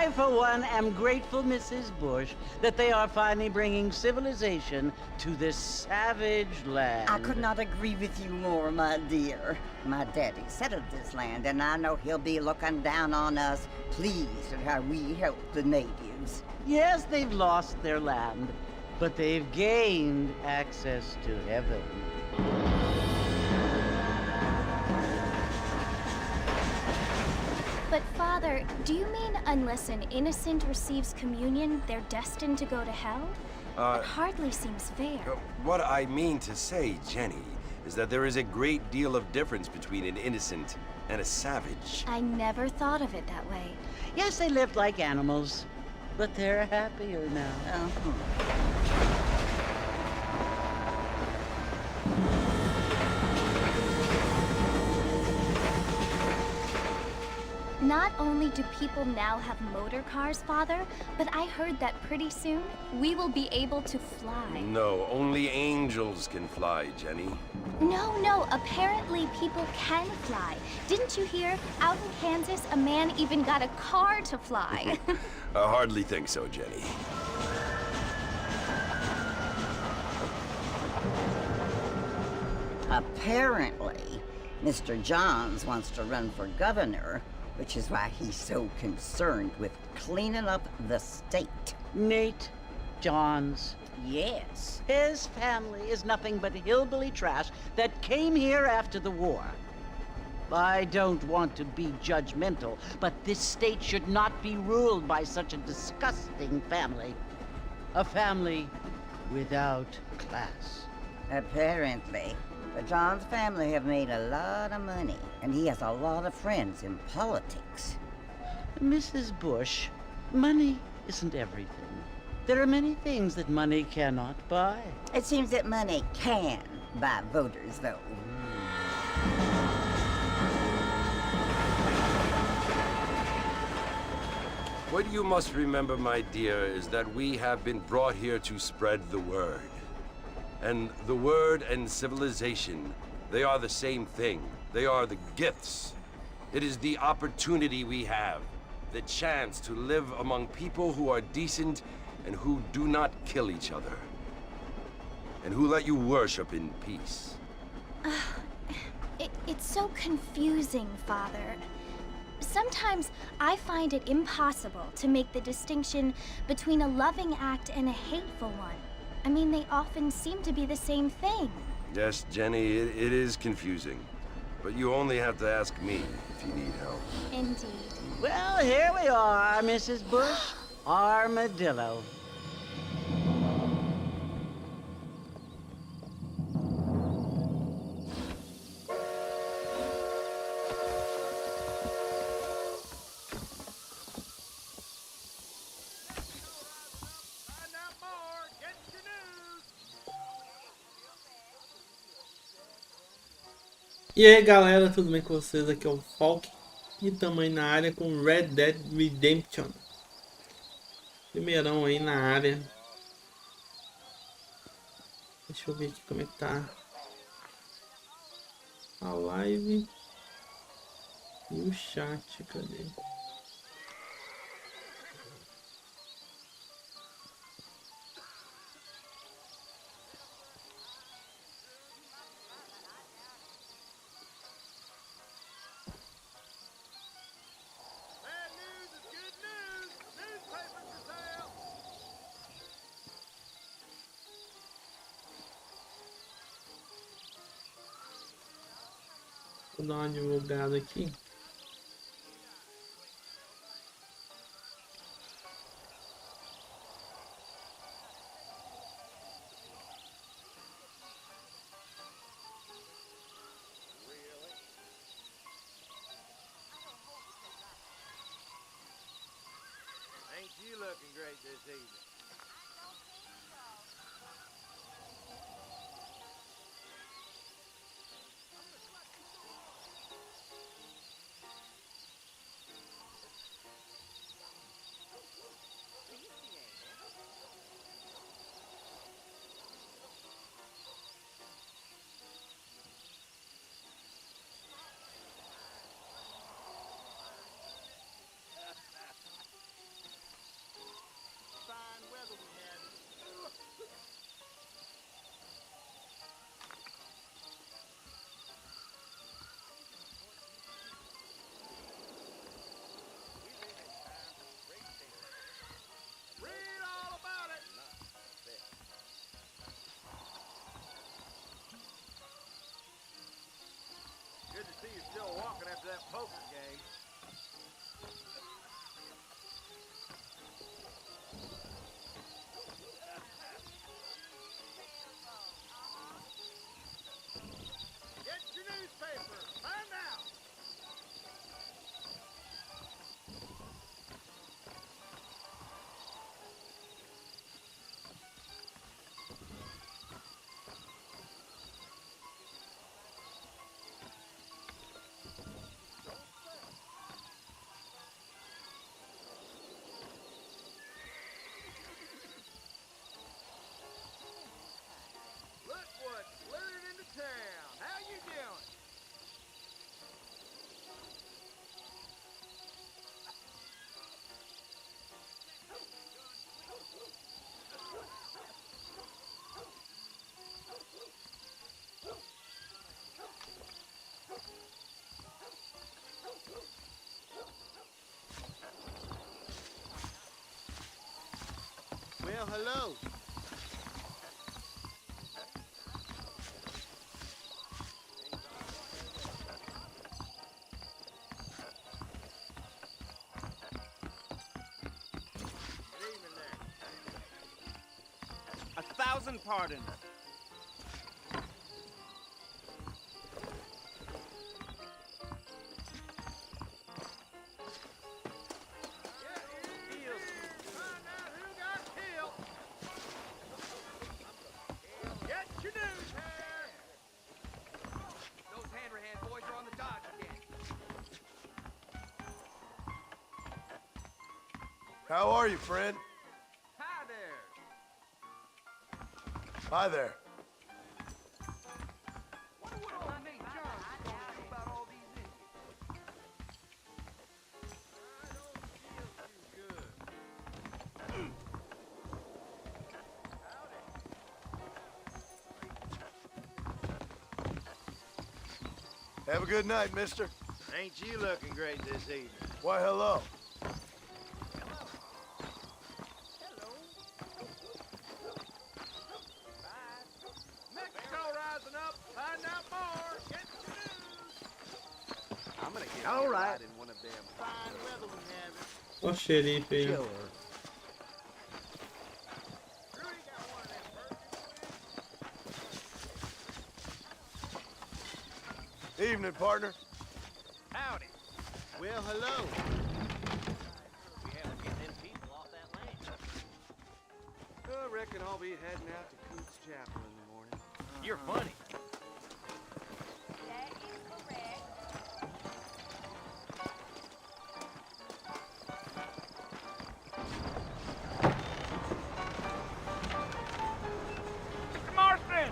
I, for one, am grateful, Mrs. Bush, that they are finally bringing civilization to this savage land. I could not agree with you more, my dear. My daddy settled this land, and I know he'll be looking down on us, pleased at how we help the natives. Yes, they've lost their land, but they've gained access to heaven. But Father, do you mean unless an innocent receives communion, they're destined to go to hell? It hardly seems fair. What I mean to say, Jenny, is that there is a great deal of difference between an innocent and a savage. I never thought of it that way. Yes, they lived like animals, but they're happier now. Not only do people now have motor cars, Father, but I heard that pretty soon we will be able to fly. No, only angels can fly, Jenny. No, apparently people can fly. Didn't you hear? Out in Kansas, a man even got a car to fly. I hardly think so, Jenny. Apparently, Mr. Johns wants to run for governor, which is why he's so concerned with cleaning up the state. Nate Johns. Yes. His family is nothing but hillbilly trash that came here after the war. I don't want to be judgmental, but this state should not be ruled by such a disgusting family. A family without class. Apparently. The Johns family have made a lot of money, and he has a lot of friends in politics. Mrs. Bush, money isn't everything. There are many things that money cannot buy. It seems that money can buy voters, though. What you must remember, my dear, is that we have been brought here to spread the word. And the word and civilization, they are the same thing. They are the gifts. It is the opportunity we have, the chance to live among people who are decent and who do not kill each other, and who let you worship in peace. It's so confusing, Father. Sometimes I find it impossible to make the distinction between a loving act and a hateful one. I mean, they often seem to be the same thing. Yes, Jenny, it is confusing. But you only have to ask me if you need help. Indeed. Well, here we are, Mrs. Bush. Armadillo. E aí galera, tudo bem com vocês? Aqui é o Falk e estamos aí na área com Red Dead Redemption. Primeirão aí na área. Deixa eu ver aqui como é que tá a live e o chat, cadê? Vou dar uma divulgada aqui. Ain't you looking great this evening? to that poker game. Get your newspaper. Find out. Look what blurred into town. How you doing? Well, hello. Good evening there. 1,000 pardons. Find out who got killed. Get your news here. Those hand boys are on the dodge again. How are you, friend? Hi there. Hi there. What would old Nate John do about all these Indians? I don't feel too good. Howdy. Have a good night, mister. Ain't you looking great this evening? Why, hello. Mexico rising up. Find out more. Get your news. I'm gonna get All right. in one of them. Fine weather we have. Ó o xerife aí. Rudy got one of them burgers. Evening, partner. Howdy. Well, hello. We have to get them people off that land. I reckon I'll be heading out to Coots Chapel in the morning. You're funny. That is correct. Mr. Marston!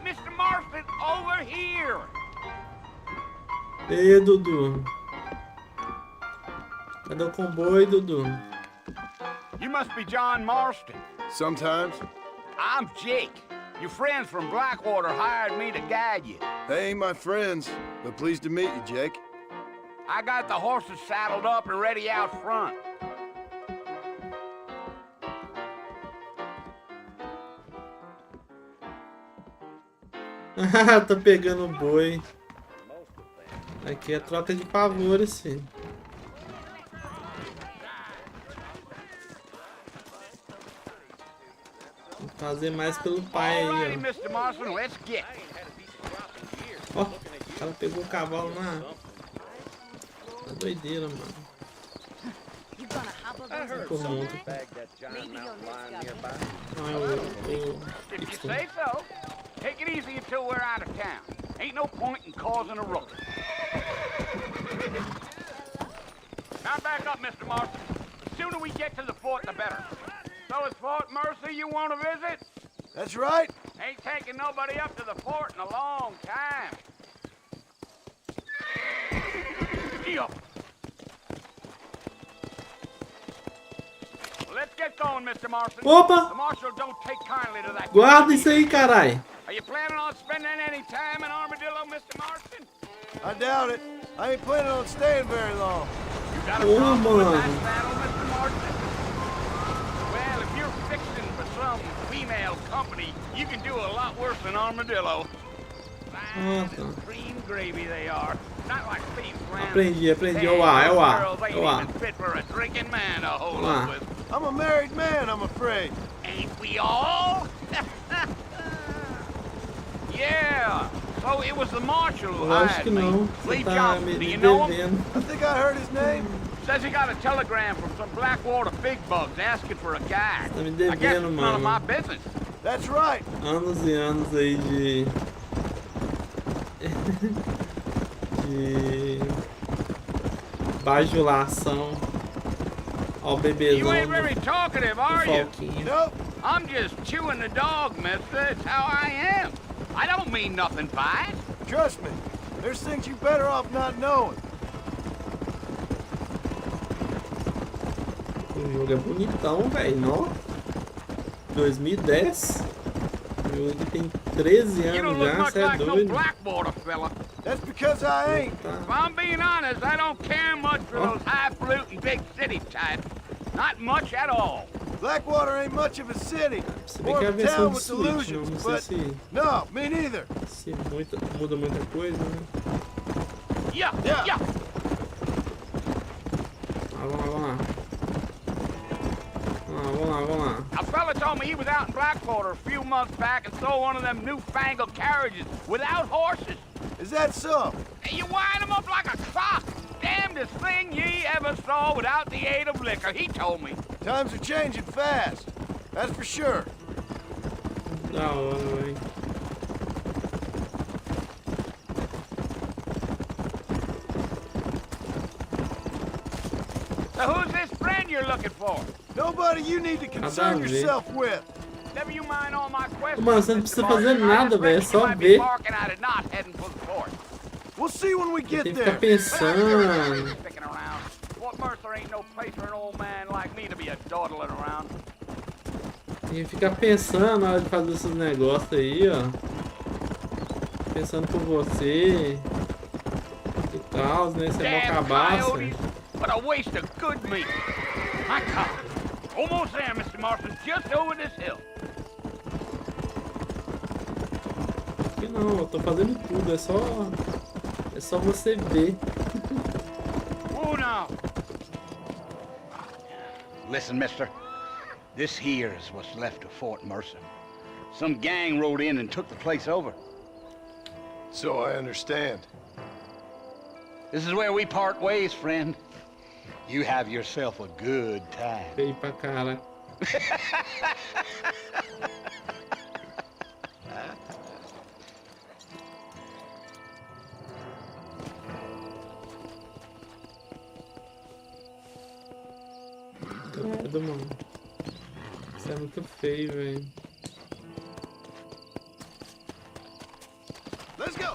Mr. Marston, over here! E aí, Dudu? Cadê o comboio, Dudu? You must be John Marston. Sometimes. I'm Jake. Your friends from Blackwater hired me to guide you. They ain't my friends, but pleased to meet you, Jake. I got the horses saddled up and ready out front. Tá pegando o boi. Aqui é troca de favores, filho. Vou fazer mais pelo pai Alrighty, aí, Mr. Marston, let's get. ó. Ó, o cara pegou o cavalo na doideira, mano. Por monta. Ah, If you say so, take it easy until we're out of town. Ain't no point in causing a ruckus. Now back up, Mr. Marston. The sooner we get to the fort, the better. So it's Fort Mercy you want to visit? That's right. Ain't taking nobody up to the fort in a long time. Well, let's get going, Mr. Marston. Opa! The marshal don't take kindly to that. Guarda isso aí, carai. Are you planning on spending any time in Armadillo, Mr. Marston? I doubt it. I ain't planning on staying very long. You got a Oh, problem with that man. saddle, Mr. Marston? Well, if you're fixing for some female company, you can do a lot worse than Armadillo. Fine and cream gravy they are. Not like these Aprendi. É o A, é o A. girls É ain't o A. even fit for a drinking man to hold Vamos up lá. with. I'm a married man, I'm afraid. Ain't we all? Yeah. So it was the marshal who Eu acho hired que me. não. Você Lee tá Johnson, me do you know him? devendo. I think I heard his name. Says he got a telegram from some Blackwater big bugs asking for a guide. Tá me I guess devendo, it's none of my mano. business. That's right. Anos e anos aí de bajulação ao You bebezão ain't very do talkative, are you? Falquinho. Nope. I'm just chewing the dog, mister. It's how I am. I don't mean nothing by it. Trust me. There's things you better off not knowing. O jogo é bonitão, velho. 2010. O jogo aqui tem 13 You don't anos look já, much você é like no doido. Blackwater fella. That's because I ain't. Tá. If I'm being honest, I don't care much for those highfalutin big city types. Not much at all. Blackwater ain't much of a city. Se bem Or que é a a versão town de with Switch, não, delusions, não sei but se, no, me neither. muda muita coisa, né? Yeah, Yeah. yeah. Vamos lá. Vamos lá. A fella told me he was out in Blackwater a few months back and saw one of them newfangled carriages without horses. Is that so? And you wind 'em up like a clock. Damnedest thing ye ever saw without the aid of liquor, he told me. Times are changing fast. That's for sure. Da hora, velho. So who's this friend you're looking for? Nobody you need to concern ver. yourself with. Never you mind all my questions. Mano, você não precisa fazer nada, velho. É só ver. ver. We'll see when we get Tem que ficar there. pensando. Sticking around. What Mercer ain't no place for an old man like me to be a dawdling around. Tem que ficar pensando na hora de fazer esses negócios aí, ó. Pensando por você. E tal, né? Você é mó Damn cabaça. coyotes. What a waste of good meat. My God. Almost there, Mr. Marston. Just over this hill. Que não, eu tô fazendo tudo. É só você ver. Whoa now. Listen, mister. This here is what's left of Fort Mercer. Some gang rode in and took the place over. So I understand. This is where we part ways, friend. You have yourself a good time. Feio pra cara. Credo, mano. Isso é muito feio, velho. Let's go.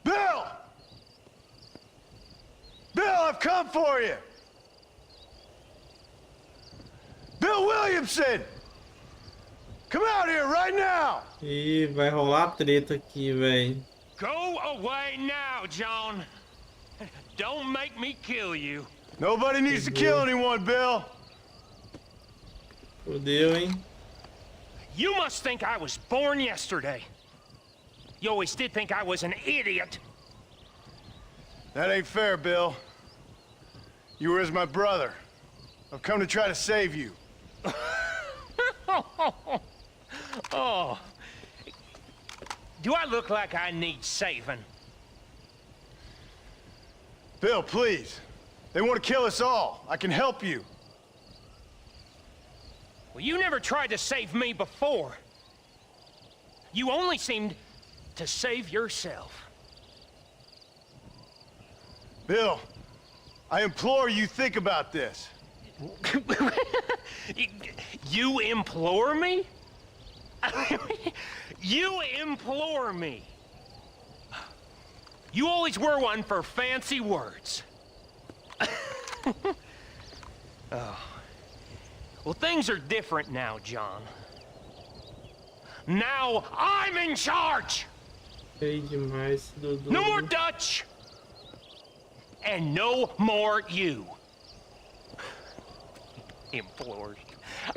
Bill! Bill, I've come for you! Bill Williamson! Come out here right now! Ih, vai rolar treta aqui, velho. Go away now, John. Don't make me kill you. Nobody needs to kill anyone, Bill. Fodeu, hein? You must think I was born yesterday. You always did think I was an idiot. That ain't fair, Bill. You were as my brother. I've come to try to save you. Oh. Do I look like I need saving? Bill, please. They want to kill us all. I can help you. Well, you never tried to save me before. You only seemed to save yourself. Bill, I implore you think about this. You implore me? You implore me? You always were one for fancy words. Oh. Well, things are different now, John. Now I'm in charge! Sei demais, Dudu. No more Dutch! And no more you. Implores.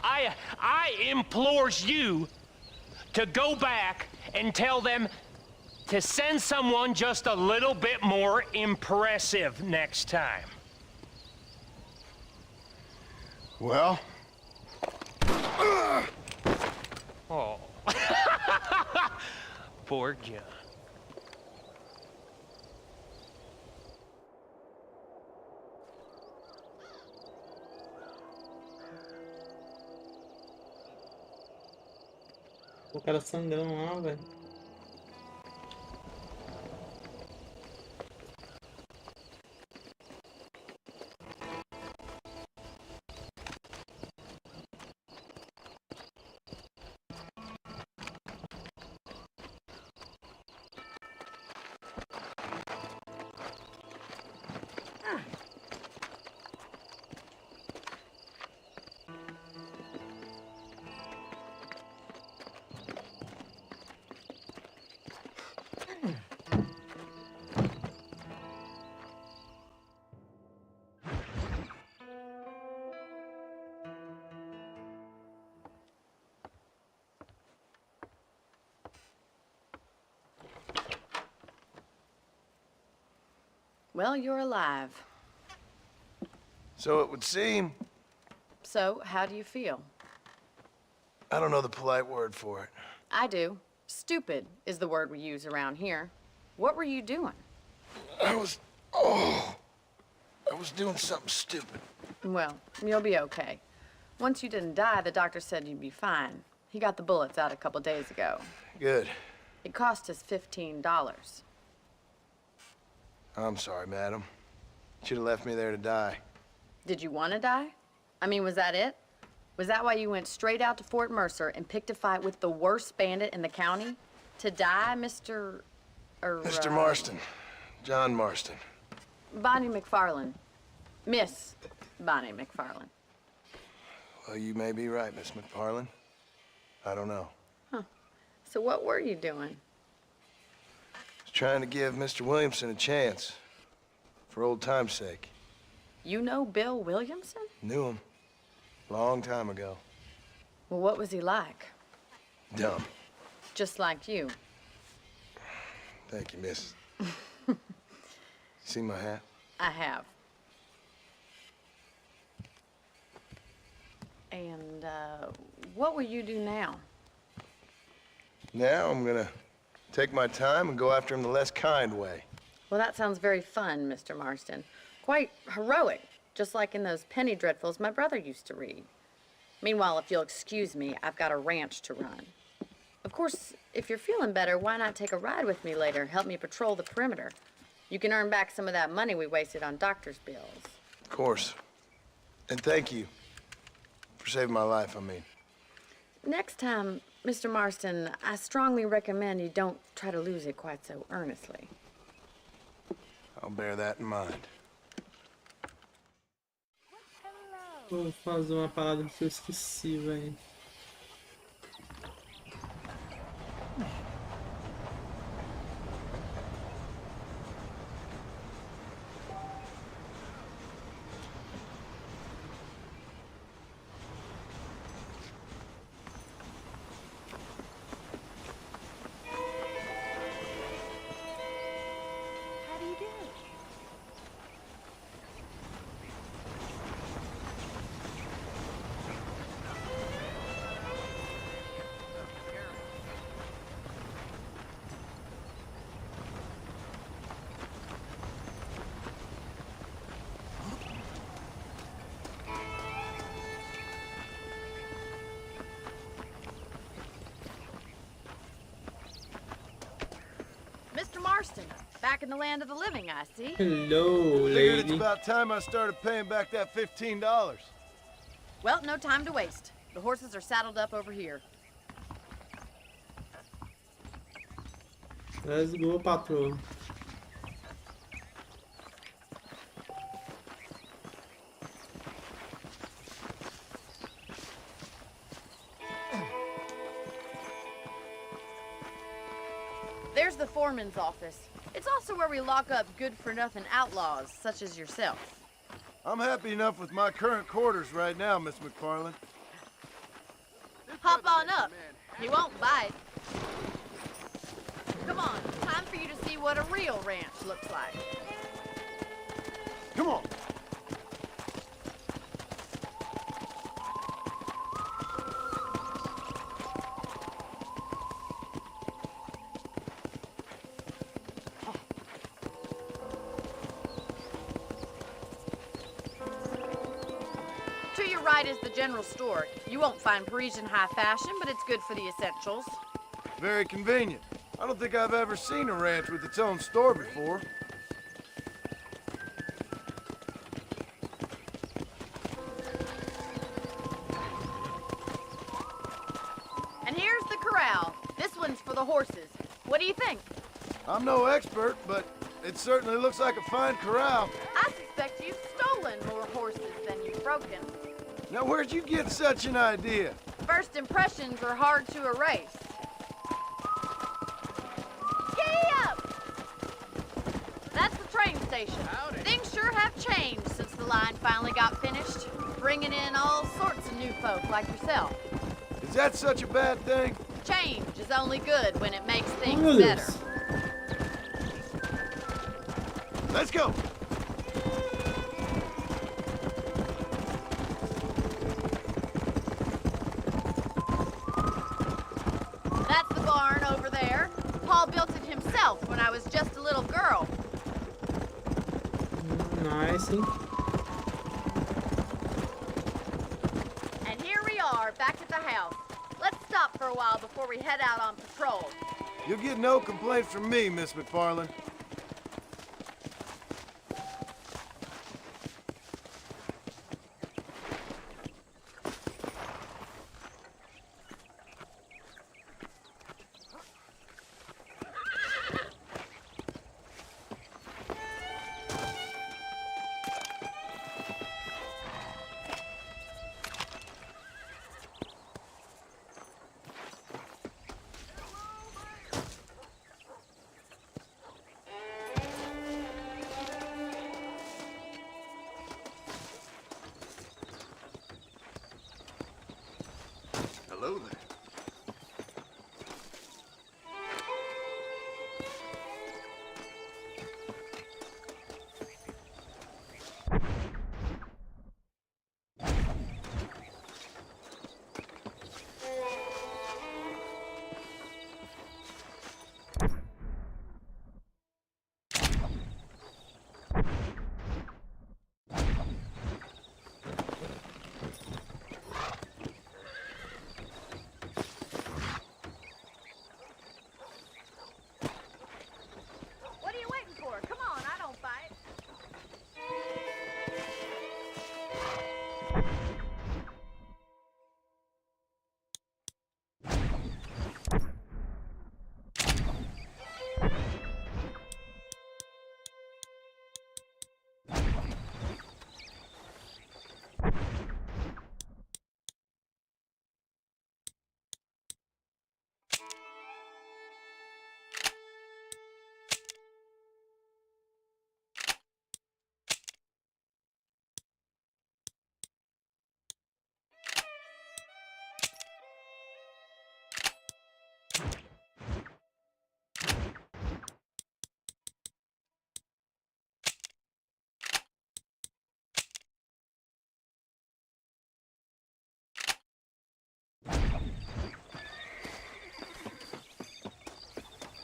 I implores you to go back and tell them to send someone just a little bit more impressive next time. Well? Oh. Poor John. O cara sangrando lá, velho. Well, you're alive. So it would seem. So, how do you feel? I don't know the polite word for it. I do. Stupid is the word we use around here. What were you doing? I was doing something stupid. Well, you'll be okay. Once you didn't die, the doctor said you'd be fine. He got the bullets out a couple days ago. Good. It cost us $15. I'm sorry, madam. Should have left me there to die. Did you want to die? I mean, was that it? Was that why you went straight out to Fort Mercer and picked a fight with the worst bandit in the county? To die, Mr. Mr. Marston. John Marston. Bonnie McFarland. Miss Bonnie McFarland. Well, you may be right, Miss McFarland. I don't know. Huh. So what were you doing? I was trying to give Mr. Williamson a chance. For old time's sake. You know Bill Williamson? Knew him. Long time ago. Well, what was he like? Dumb. Just like you. Thank you, miss. See my hat? I have. And, what will you do now? Now I'm gonna take my time and go after him the less kind way. Well, that sounds very fun, Mr. Marston. Quite heroic, just like in those penny dreadfuls my brother used to read. Meanwhile, if you'll excuse me, I've got a ranch to run. Of course, if you're feeling better, why not take a ride with me later? Help me patrol the perimeter. You can earn back some of that money we wasted on doctor's bills. Of course. And thank you for saving my life, I mean. Next time, Mr. Marston, I strongly recommend you don't try to lose it quite so earnestly. I'll bear that in mind. Vou fazer uma parada que eu esqueci, velho. Marston, back in the land of the living, I see. Hello, Figured it's lady. about time I started paying back that $15. Well, no time to waste. The horses are saddled up over here. Let's go, patrol. There's the foreman's office. It's also where we lock up good-for-nothing outlaws, such as yourself. I'm happy enough with my current quarters right now, Miss McFarland. Hop on up. He won't bite. Come on, time for you to see what a real ranch looks like. Come on. To your right is the general store. You won't find Parisian high fashion, but it's good for the essentials. Very convenient. I don't think I've ever seen a ranch with its own store before. And here's the corral. This one's for the horses. What do you think? I'm no expert, but it certainly looks like a fine corral. I suspect you've stolen more horses than you've broken. Now, where'd you get such an idea? First impressions are hard to erase. Giddy up! That's the train station. Howdy. Things sure have changed since the line finally got finished, bringing in all sorts of new folk like yourself. Is that such a bad thing? Change is only good when it makes things Look at better. this. Let's go. That's the barn over there. Paul built it himself when I was just a little girl. Nice, hein? And here we are, back at the house. Let's stop for a while before we head out on patrol. You'll get no complaints from me, Miss McFarland. Hello there. What are you waiting for? Come on, I don't bite.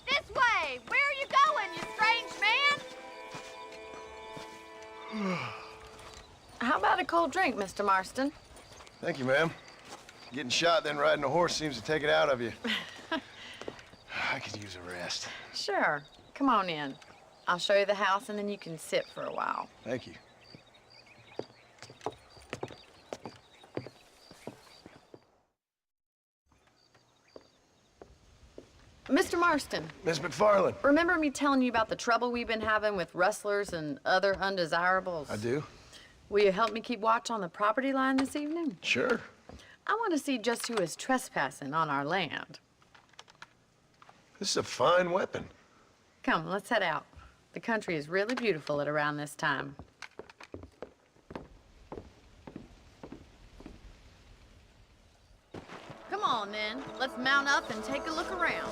This way! Where are you going, you strange man? How about a cold drink, Mr. Marston? Thank you, ma'am. Getting shot, then riding a horse seems to take it out of you. I could use a rest. Sure. Come on in. I'll show you the house, and then you can sit for a while. Thank you. Mr. Marston, Miss McFarland. remember me telling you about the trouble we've been having with rustlers and other undesirables? I do. Will you help me keep watch on the property line this evening? Sure. I want to see just who is trespassing on our land. This is a fine weapon. Come, let's head out. The country is really beautiful at around this time. Come on, then. Let's mount up and take a look around.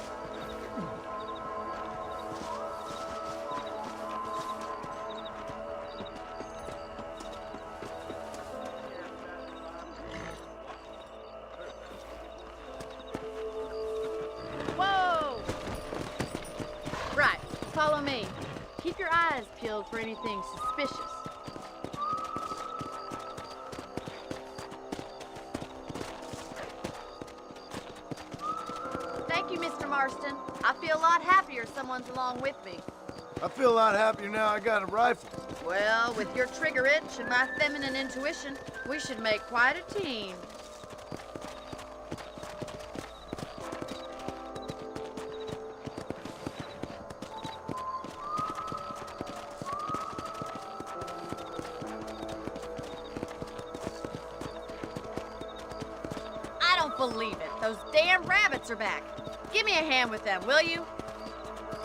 Whoa! Right, follow me. Keep your eyes peeled for anything suspicious. Thank you, Mr. Marston. I feel a lot happier someone's along with me. I feel a lot happier now I got a rifle. Well, with your trigger itch and my feminine intuition, we should make quite a team. I don't believe it. Those damn rabbits are back. Give me a hand with them, will you?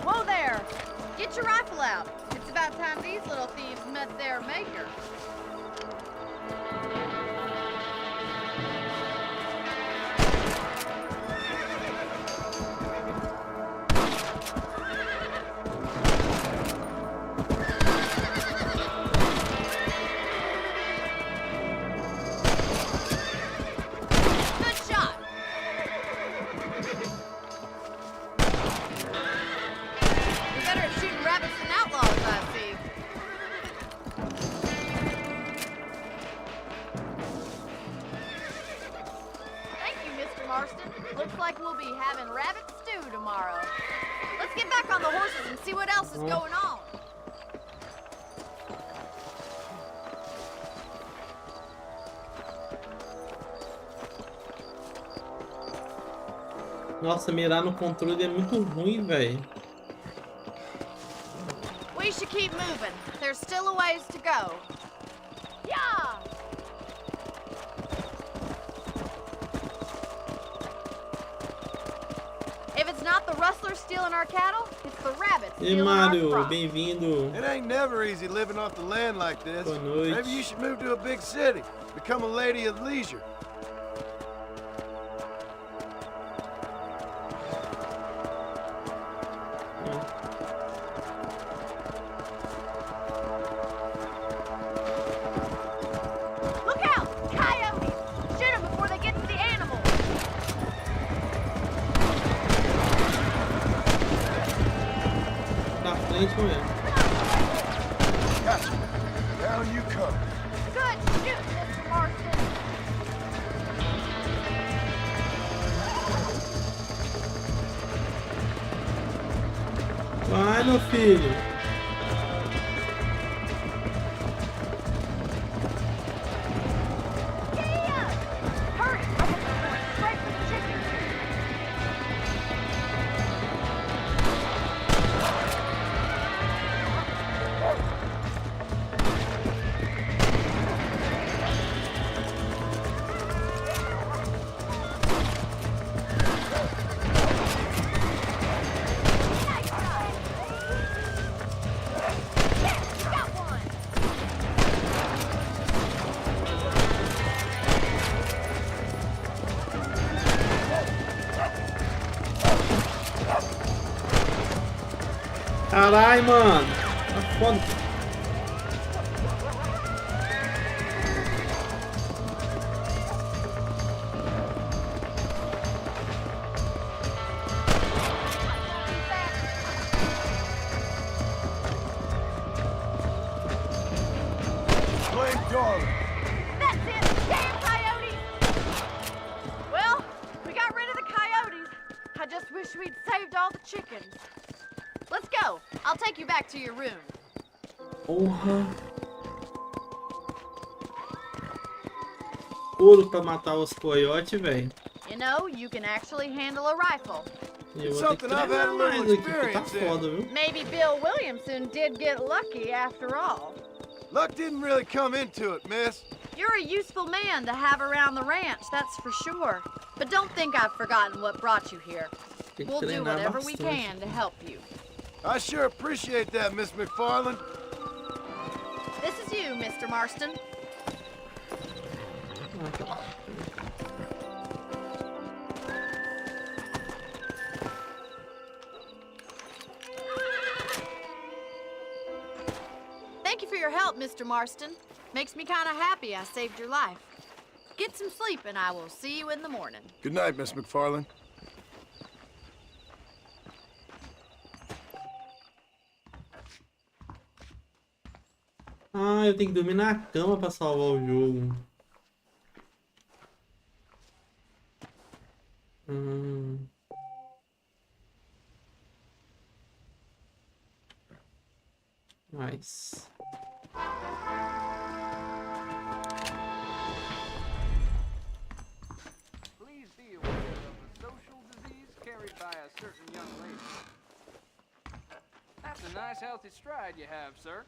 Whoa there! Get your rifle out. It's about time these little thieves met their maker. Good shot. You're better at shooting rabbits than outlaws, I see. Thank you, Mr. Marston. Looks like we'll be having rabbit stew tomorrow. Let's get back on the horses and see what else is going on. Nossa, mirar no controle é muito ruim, velho. We should keep moving. There's still a ways to go. Yeah! If it's not the rustlers stealing our cattle, it's the rabbits E stealing our Mário, crops. bem-vindo. It ain't never easy living off the land like this. Boa noite. Maybe you should move to a big city. Become a lady of leisure. Look out! Coyotes! Shoot them before they get to the animals! Pra frente, mulher. Gotcha. Down you come. Good shoot, Mr. Marston! Vai, meu filho. Hurry! I want to go straight for the chickens! Got one! Caralho, mano. Tá foda. Blame darling. That's it! Damn coyotes! Well, we got rid of the coyotes. I just wish we'd saved all the chickens. Let's go. I'll take you back to your room. Porra. Ouro pra matar os coiotes, velho. You know, you can actually handle a rifle. E eu It's vou ter que something I've had a treinar little mais aqui, porque tá experience in. foda, viu? Maybe Bill Williamson did get lucky after all. Luck didn't really come into it, miss. You're a useful man to have around the ranch, that's for sure. But don't think I've forgotten what brought you here. Tem que We'll do treinar whatever we bastante. can to help you. I sure appreciate that, Miss McFarland. This is you, Mr. Marston. Ah, tá. Thank you for your help, Mr. Marston. Makes me kind of happy I saved your life. Get some sleep and I will see you in the morning. Good night, Miss McFarland. Ah, eu tenho que dormir na cama pra salvar o jogo. Nice. Please be aware of a social disease carried by a certain young lady. That's a nice healthy stride you have, sir.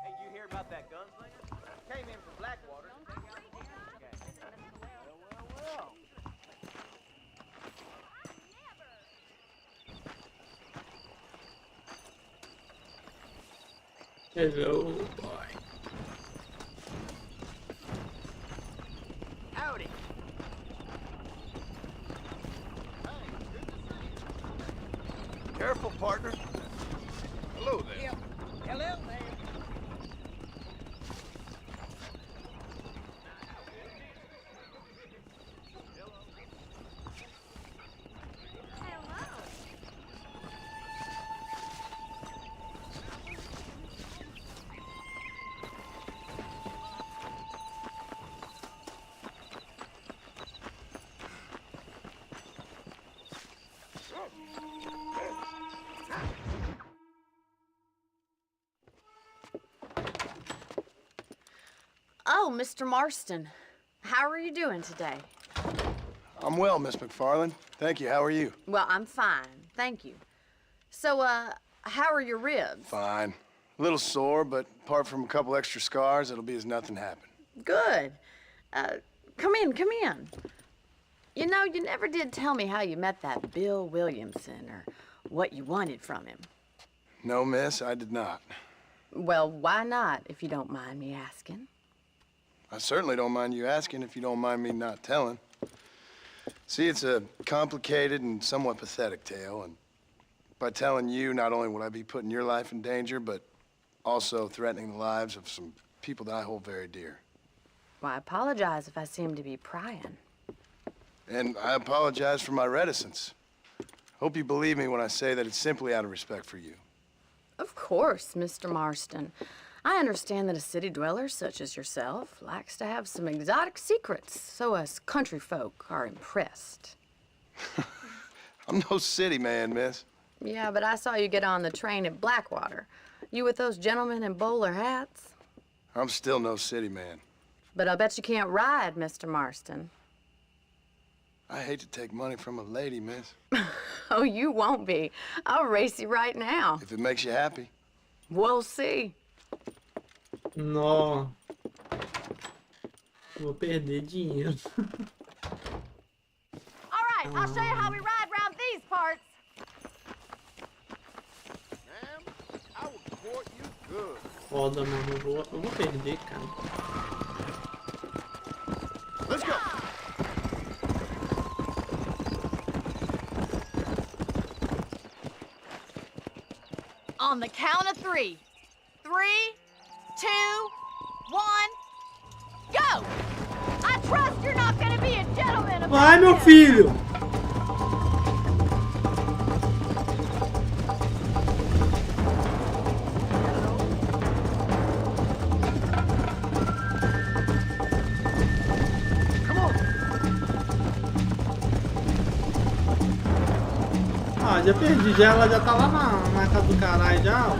Hey, you hear about that gunslinger? Came in from Blackwater. Well. Hello, boy. Howdy. Careful, partner. Hello there. Hello there. Oh, Mr. Marston. How are you doing today? I'm well, Miss McFarland. Thank you. How are you? Well, I'm fine. Thank you. So, how are your ribs? Fine. A little sore, but apart from a couple extra scars, it'll be as nothing happened. Good. Come in. You know, you never did tell me how you met that Bill Williamson or what you wanted from him. No, miss, I did not. Well, why not, if you don't mind me asking? I certainly don't mind you asking if you don't mind me not telling. See, it's a complicated and somewhat pathetic tale, and by telling you, not only would I be putting your life in danger, but also threatening the lives of some people that I hold very dear. Well, I apologize if I seem to be prying. And I apologize for my reticence. Hope you believe me when I say that it's simply out of respect for you. Of course, Mr. Marston. I understand that a city dweller such as yourself likes to have some exotic secrets, so us country folk are impressed. I'm no city man, miss. Yeah, but I saw you get on the train at Blackwater. You with those gentlemen in bowler hats? I'm still no city man. But I bet you can't ride, Mr. Marston. I hate to take money from a lady, miss. Oh, you won't be. I'll race you right now. If it makes you happy. We'll see. Nó. Vou perder dinheiro. All right, I'll show you how we ride around these parts. Ma'am, I will support you good. Foda, mano. Eu vou perder, cara. Let's go. On the count of three. 3, 2, 1, go! I trust you're not gonna be a gentleman about Vai, meu this. filho! Ah, já perdi, já ela já tá lá na casa do caralho já. Ó.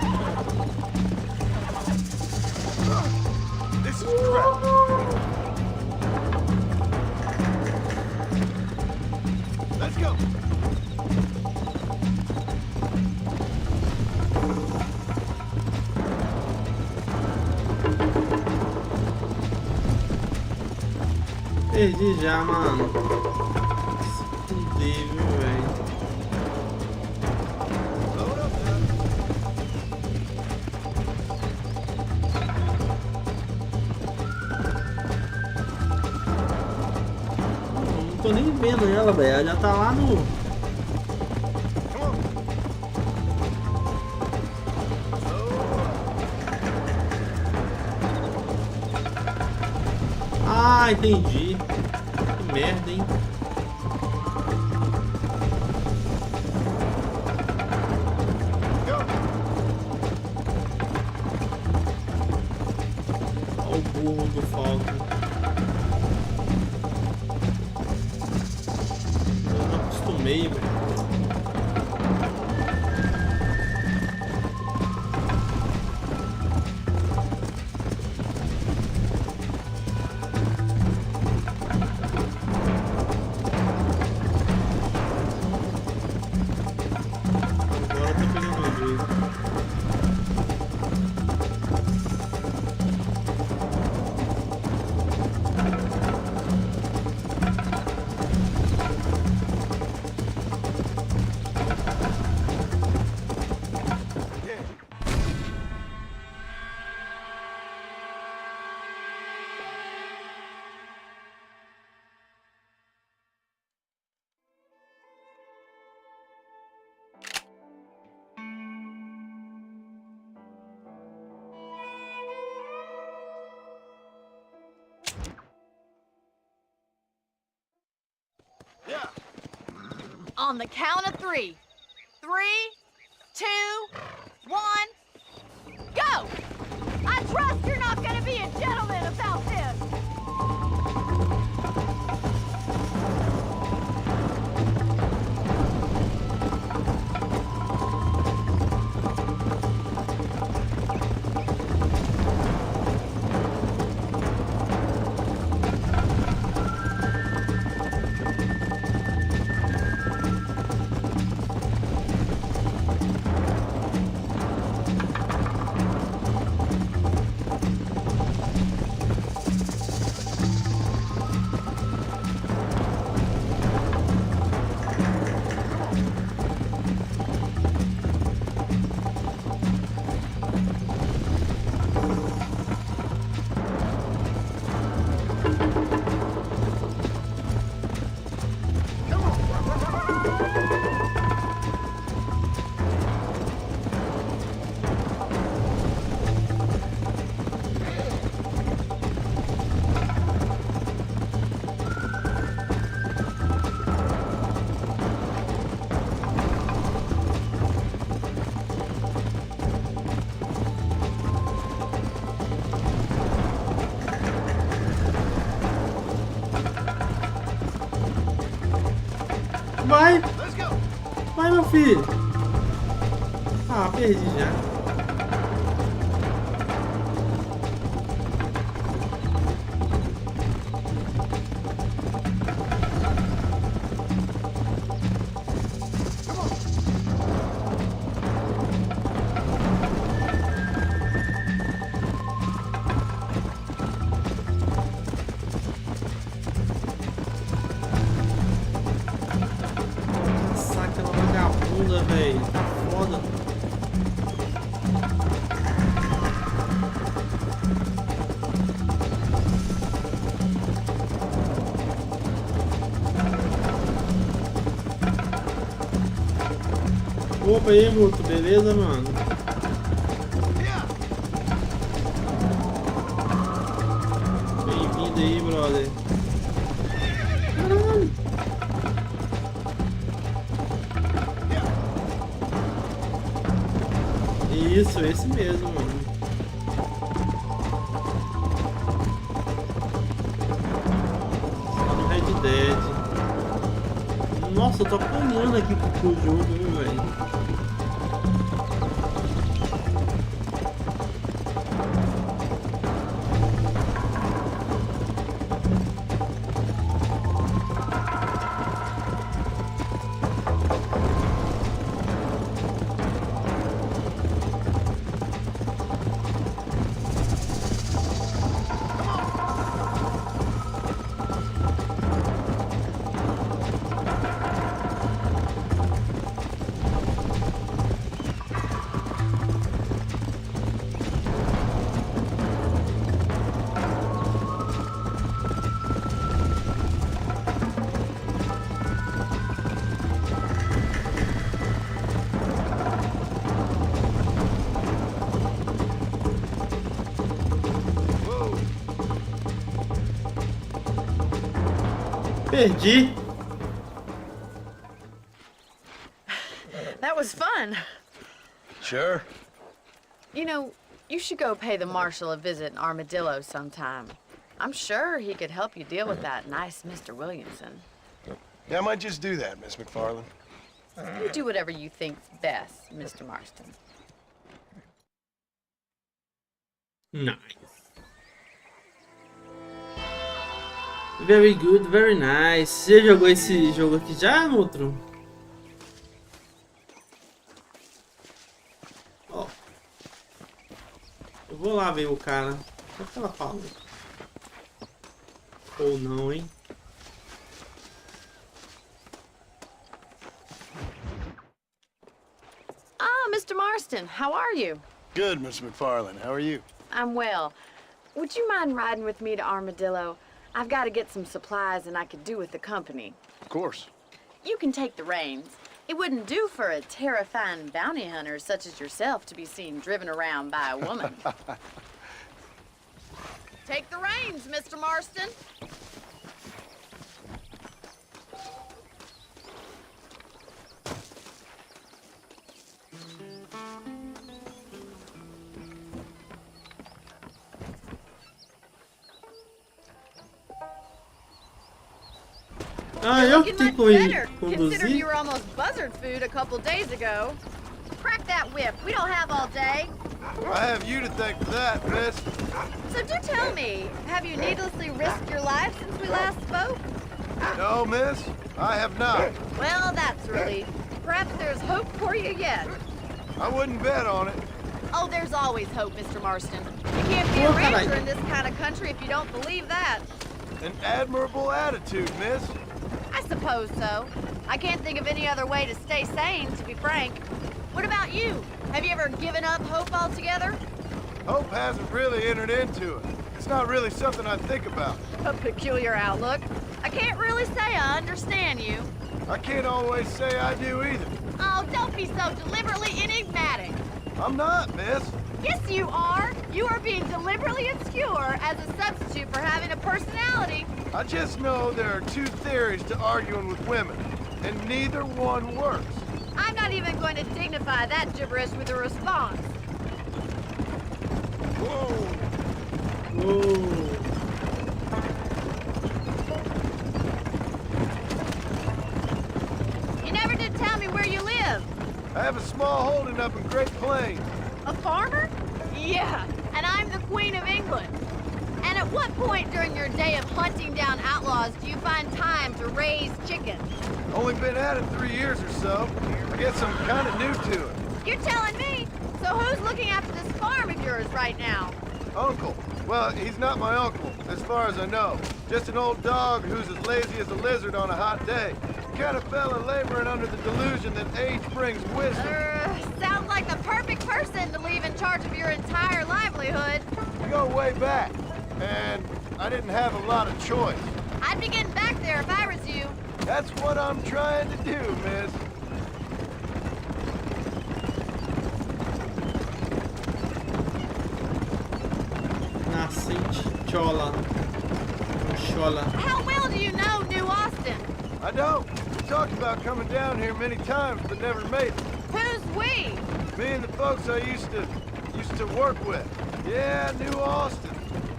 This is crap. Let's go. Perdi já, mano. Fudeu, velho. Não tô nem vendo ela, velho. Ela já tá lá no... Ah, entendi. Que merda, hein? Olha o burro do Falco. Eu não acostumei, velho. Agora eu tô pegando o jeito. On the count of 3. 3, 2, 1, go! I trust you're not gonna be a gentleman about this. Vai! Vai, meu filho! Ah, perdi já. Véi, tá foda. Opa aí, Guto, beleza, mano? doido aí, brother. Caralho. Isso, esse mesmo, mano. Só no Red Dead. Nossa, eu tô apanhando aqui pro jogo, viu, velho? Perdi. That was fun. Sure. You know, you should go pay the marshal a visit in Armadillo sometime. I'm sure he could help you deal with that nice Mr. Williamson. Yeah, I might just do that, Miss McFarland. You do whatever you think's best, Mr. Marston. Nice. Very good, very nice. Você jogou esse jogo aqui já, outro? Ó. Eu vou lá ver o cara. O que ela fala? Ou não, hein? Ah, Mr. Marston, how are you? Good, Miss McFarland. How are you? I'm well. Would you mind riding with me to Armadillo? I've got to get some supplies and I could do with the company. Of course. You can take the reins. It wouldn't do for a terrifying bounty hunter such as yourself to be seen driven around by a woman. Take the reins, Mr. Marston. Ah, eu que tenho que Considering you conduzir? were almost buzzard food a couple days ago. Crack that whip. We don't have all day. I have you to thank for that, miss. So do tell me, have you needlessly risked your life since we last spoke? No, miss, I have not. Well, that's a relief. Perhaps there's hope for you yet. I wouldn't bet on it. Oh, there's always hope, Mr. Marston. You can't be a rancher in this kind of country if you don't believe that. An admirable attitude, miss. I suppose so. I can't think of any other way to stay sane, to be frank. What about you? Have you ever given up hope altogether? Hope hasn't really entered into it. It's not really something I think about. A peculiar outlook. I can't really say I understand you. I can't always say I do either. Oh, don't be so deliberately enigmatic. I'm not, miss. Yes, you are. You are being deliberately obscure as a substitute for having a personality. I just know there are two theories to arguing with women, and neither one works. I'm not even going to dignify that gibberish with a response. Whoa! Whoa. You never did tell me where you live. I have a small holding up in Great Plains. A farmer? Yeah, and I'm the Queen of England. And at what point during your day of hunting down outlaws do you find time to raise chickens? Only been at it 3 years or so. I guess I'm kind of new to it. You're telling me? So who's looking after this farm of yours right now? Uncle. Well, he's not my uncle, as far as I know. Just an old dog who's as lazy as a lizard on a hot day. Kind of fella laboring under the delusion that age brings wisdom. Sounds like the perfect person to leave in charge of your entire livelihood. We go way back, and I didn't have a lot of choice. I'd be getting back there if I was you. That's what I'm trying to do, miss. Nascente chola. Chola. How well do you know New Austin? I don't. We talked about coming down here many times, but never made it. Who's we? Me and the folks I used to work with. Yeah, New Austin.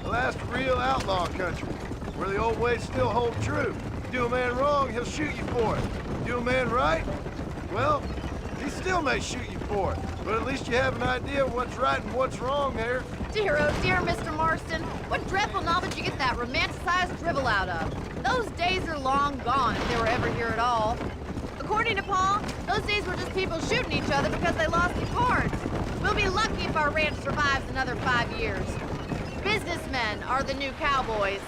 The last real outlaw country, where the old ways still hold true. You do a man wrong, he'll shoot you for it. You do a man right, well, he still may shoot you for it. But at least you have an idea of what's right and what's wrong there. Dear, oh dear, Mr. Marston. What dreadful novel did you get that romanticized drivel out of? Those days are long gone, if they were ever here at all. According to Paul, those days were just people shooting each other because they lost their cards. We'll be lucky if our ranch survives another 5 years. Businessmen are the new cowboys.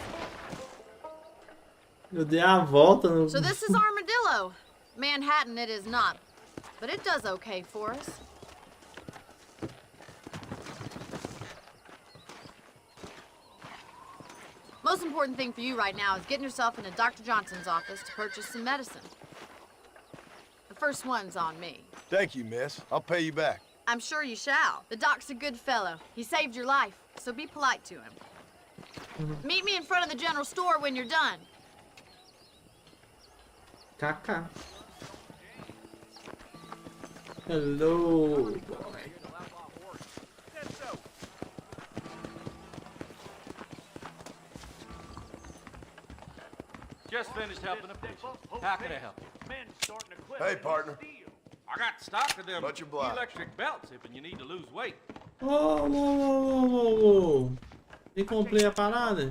Eu dei a volta no... So this is Armadillo. Manhattan it is not, but it does okay for us. Most important thing for you right now is getting yourself into Dr. Johnson's office to purchase some medicine. The first one's on me. Thank you, miss. I'll pay you back. I'm sure you shall. The doc's a good fellow. He saved your life, so be polite to him. Meet me in front of the general store when you're done. Kaká. Hello, boy. Just finished helping a patient. How can I help you? Hey, partner. I got stock of them Much obliged. electric belts if you need to lose weight. Oh. Nem comprei a parada.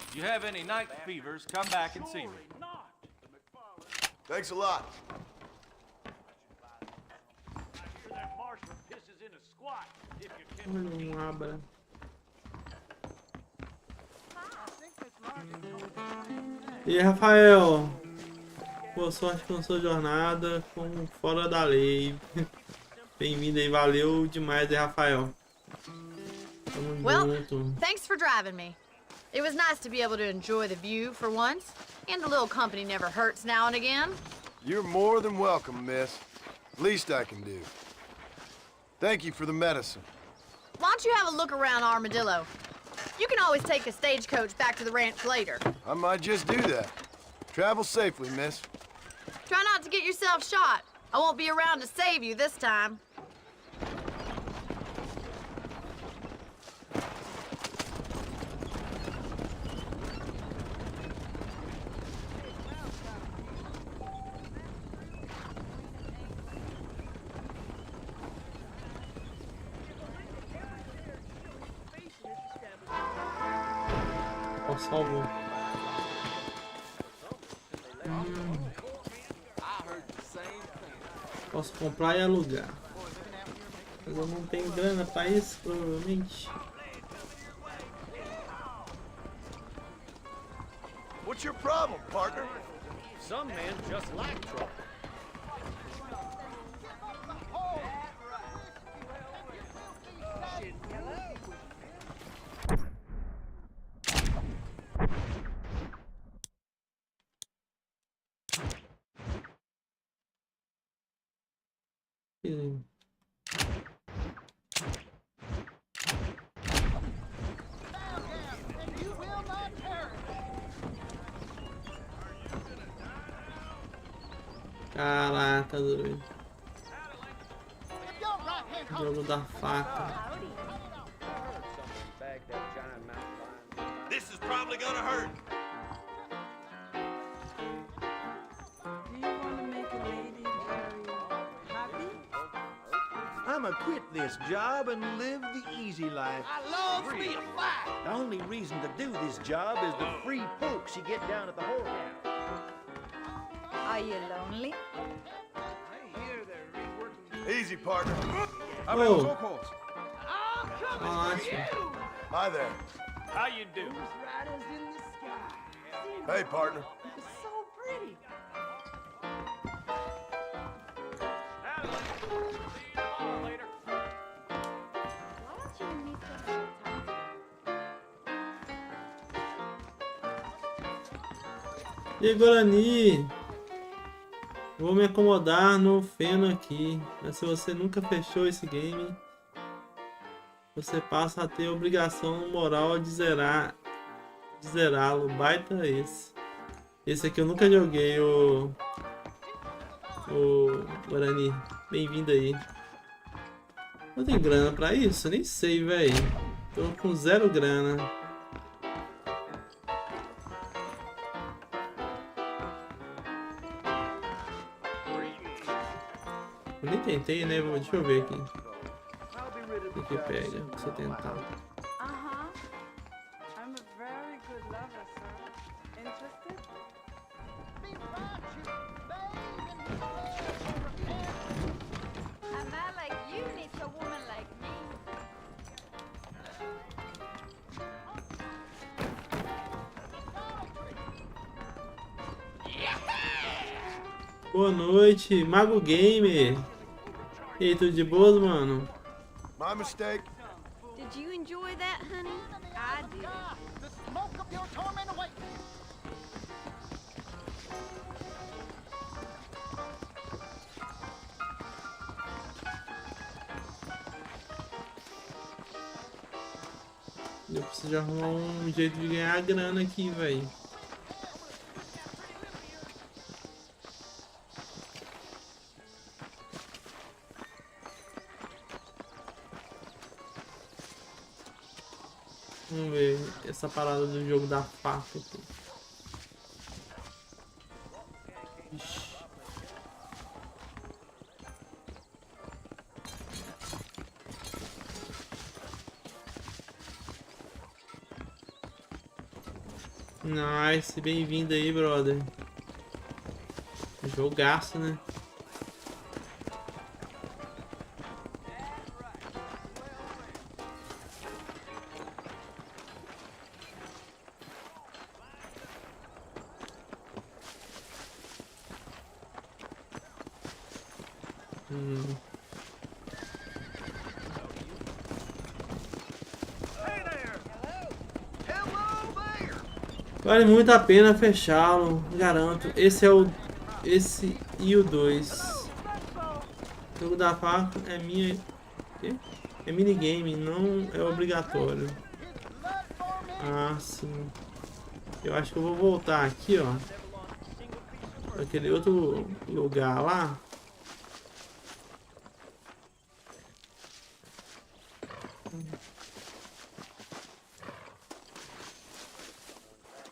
If you have any night fevers, come back and see me. Thanks a lot. Não abra. E aí, Rafael? Boa sorte com sua jornada com Fora da Lei. Bem-vindo aí, valeu demais aí, Rafael. Tamo Well, junto. thanks for driving me. It was nice to be able to enjoy the view for once, and a little company never hurts now and again. You're more than welcome, miss. Least I can do. Thank you for the medicine. Why don't you have a look around Armadillo? You can always take a stagecoach back to the ranch later. I might just do that. Travel safely, miss. Try not to get yourself shot. I won't be around to save you this time. Ó, salvou. Posso comprar e alugar. Mas eu não tenho grana pra isso, provavelmente. What's your problem, partner? Some men just like trouble. Caraca, doido. Jogo da faca. This is probably gonna hurt. I'ma quit this job and live the easy life. I love me a fight. The only reason to do this job is the free pokes you get down at the whorehouse. Are you lonely? Easy, partner. Oh. Hi there. How you do? Hey, partner. So pretty. E aí, Guarani? Vou me acomodar no feno aqui. Mas se você nunca fechou esse game, você passa a ter a obrigação moral de zerar zerá-lo. Baita esse. Esse aqui eu nunca joguei, o Guarani. Bem-vindo aí. Eu tenho grana pra isso? Nem sei, velho. Tô com 0 grana. Eu nem tentei, né? Deixa eu ver aqui. O que pega? Deixa eu tentar. I'm a very good lover, sir. Interested? A man like you needs a woman like me. Boa noite, Mago Gamer. E aí, tudo de boas, mano? My mistake. Did you enjoy that, honey? I did. The smoke of your torment awaits. Eu preciso arrumar um jeito de ganhar grana aqui, velho. Vamos ver essa parada do jogo da faca aqui. Ixi. Nice, bem-vindo aí, brother. Jogaço, né? Vale muito a pena fechá-lo, garanto. Esse e o 2. O jogo da faca é minha. É minigame, não é obrigatório. Ah, sim. Eu acho que eu vou voltar aqui, ó. Pra aquele outro lugar lá.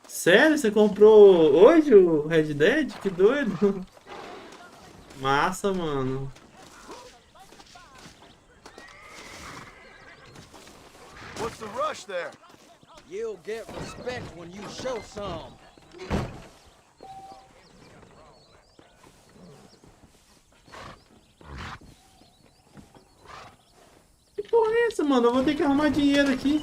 Sério? Você comprou hoje o Red Dead? Que doido! Massa, mano. What's the rush there? You'll get respect when you show some. Que porra é essa, mano? Eu vou ter que arrumar dinheiro aqui.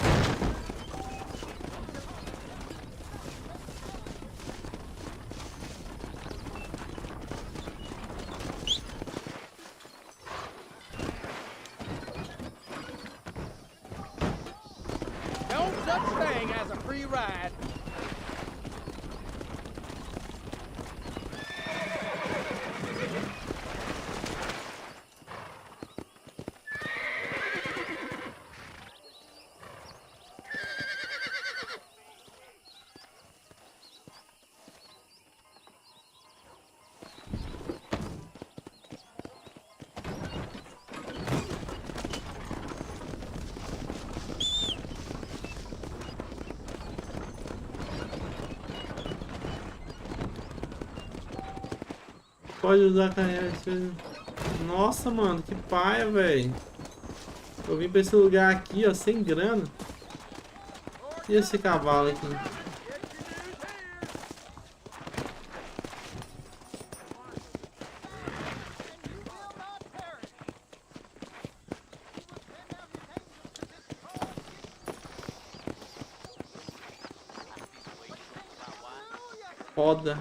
Pode usar canhete. Nossa, mano, que paia, velho. Eu vim pra esse lugar aqui, ó, sem grana. E esse cavalo aqui? Foda.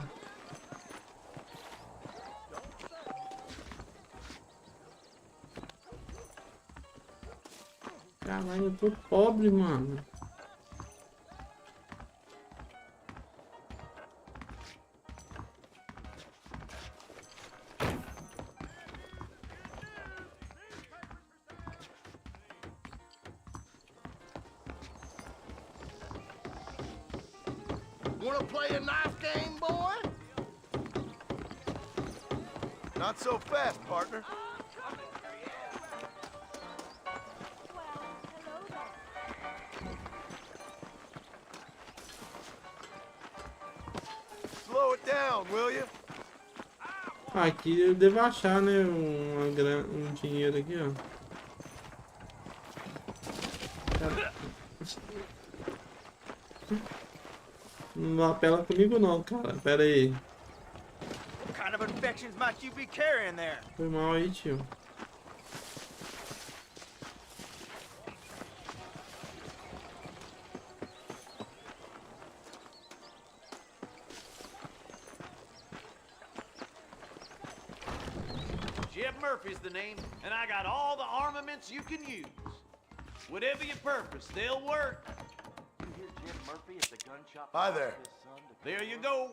Caralho, eu tô pobre, mano. Wanna play a knife game, boy? Not so fast, partner. Slow it down, will you? Aqui eu devo achar, né, um dinheiro aqui, ó. Não apela comigo não, cara. Pera aí. What kind of infections might you be carrying there? Foi mal aí, tio. Murphy's the name, and I got all the armaments you can use. Whatever your purpose, they'll work. You hear Jim Murphy at the gun shop? Hi there. There you go.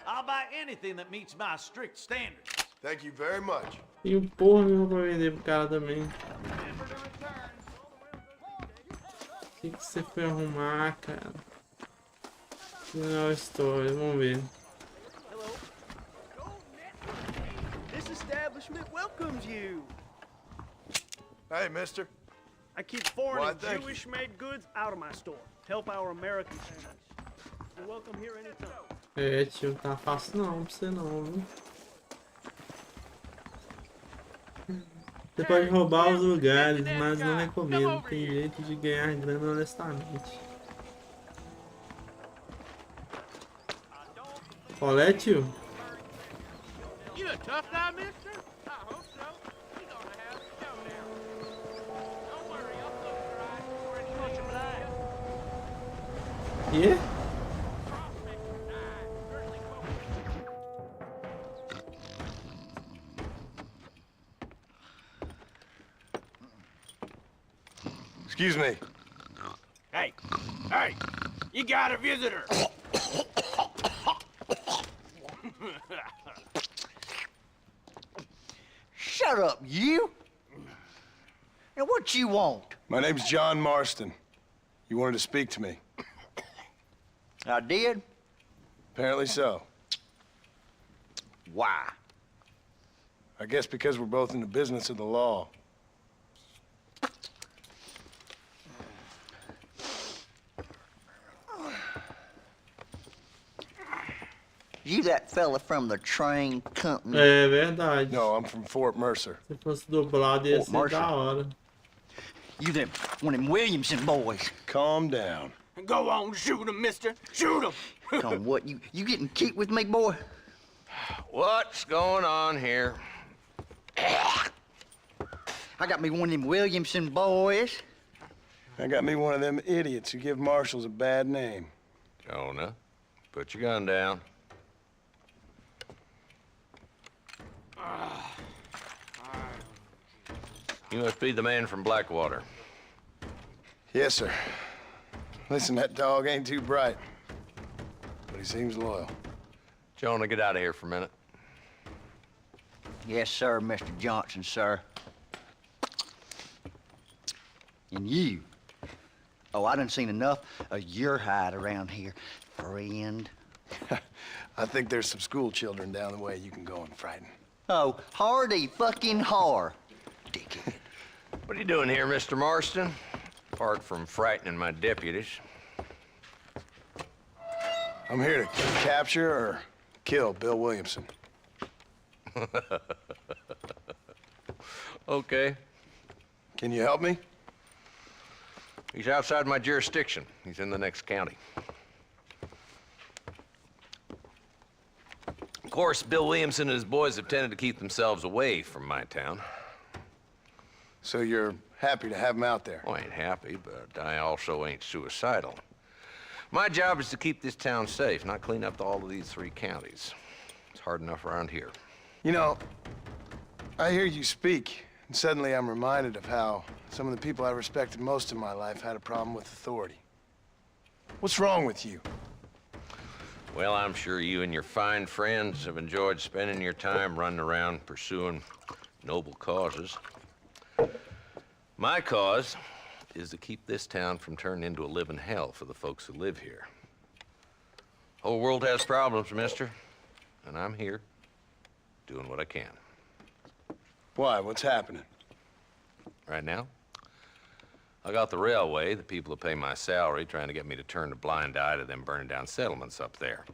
I'll buy anything that meets my strict standards. Thank you very much. E um porra mesmo pra vender pro cara também. O que você foi arrumar, cara? Não, história, vamos ver. Establishment welcomes you. Hey, mister. I keep foreign Why, and thank you. Jewish-made goods out of my store. Help our American families. You're welcome here anytime. É, tio, tá fácil não pra você não, viu? Você pode roubar os lugares, mas não recomendo. Tem jeito de ganhar grana honestamente. Qual é, tio? You a tough guy, mister? I hope so. You're gonna have to go now. Don't worry, I'll close your eyes before any of you die. Quê? Excuse me. Hey, hey, you got a visitor. Shut up, you! And what you want? My name's John Marston. You wanted to speak to me. I did? Apparently so. Why? I guess because we're both in the business of the law. You that fella from the train company? É verdade. No, I'm from Fort Mercer. Se fosse dublado ia ser da hora. You them one of them Williamson boys. Calm down. Go on, shoot him, mister. Shoot him. Come on, what, you getting kicked with me, boy? What's going on here? I got me one of them Williamson boys. I got me one of them idiots who give marshals a bad name. Jonah, put your gun down. You must be the man from Blackwater. Yes, sir. Listen, that dog ain't too bright, but he seems loyal. Jonah, get out of here for a minute. Yes, sir, Mr. Johnson, sir. And you. Oh, I done seen enough of your hide around here, friend. I think there's some school children down the way you can go and frighten. Oh, hardy fucking har. Dickhead. What are you doing here, Mr. Marston? Apart from frightening my deputies. I'm here to capture or kill Bill Williamson. Okay. Can you help me? He's outside my jurisdiction. He's in the next county. Of course, Bill Williamson and his boys have tended to keep themselves away from my town. So you're happy to have him out there? Well, I ain't happy, but I also ain't suicidal. My job is to keep this town safe, not clean up all of these 3 counties. It's hard enough around here. You know, I hear you speak, and suddenly I'm reminded of how some of the people I respected most in my life had a problem with authority. What's wrong with you? Well, I'm sure you and your fine friends have enjoyed spending your time running around pursuing noble causes. My cause is to keep this town from turning into a living hell for the folks who live here. Whole world has problems, mister, and I'm here doing what I can. Why? What's happening? Right now, I got the railway, the people who pay my salary, trying to get me to turn a blind eye to them burning down settlements up there.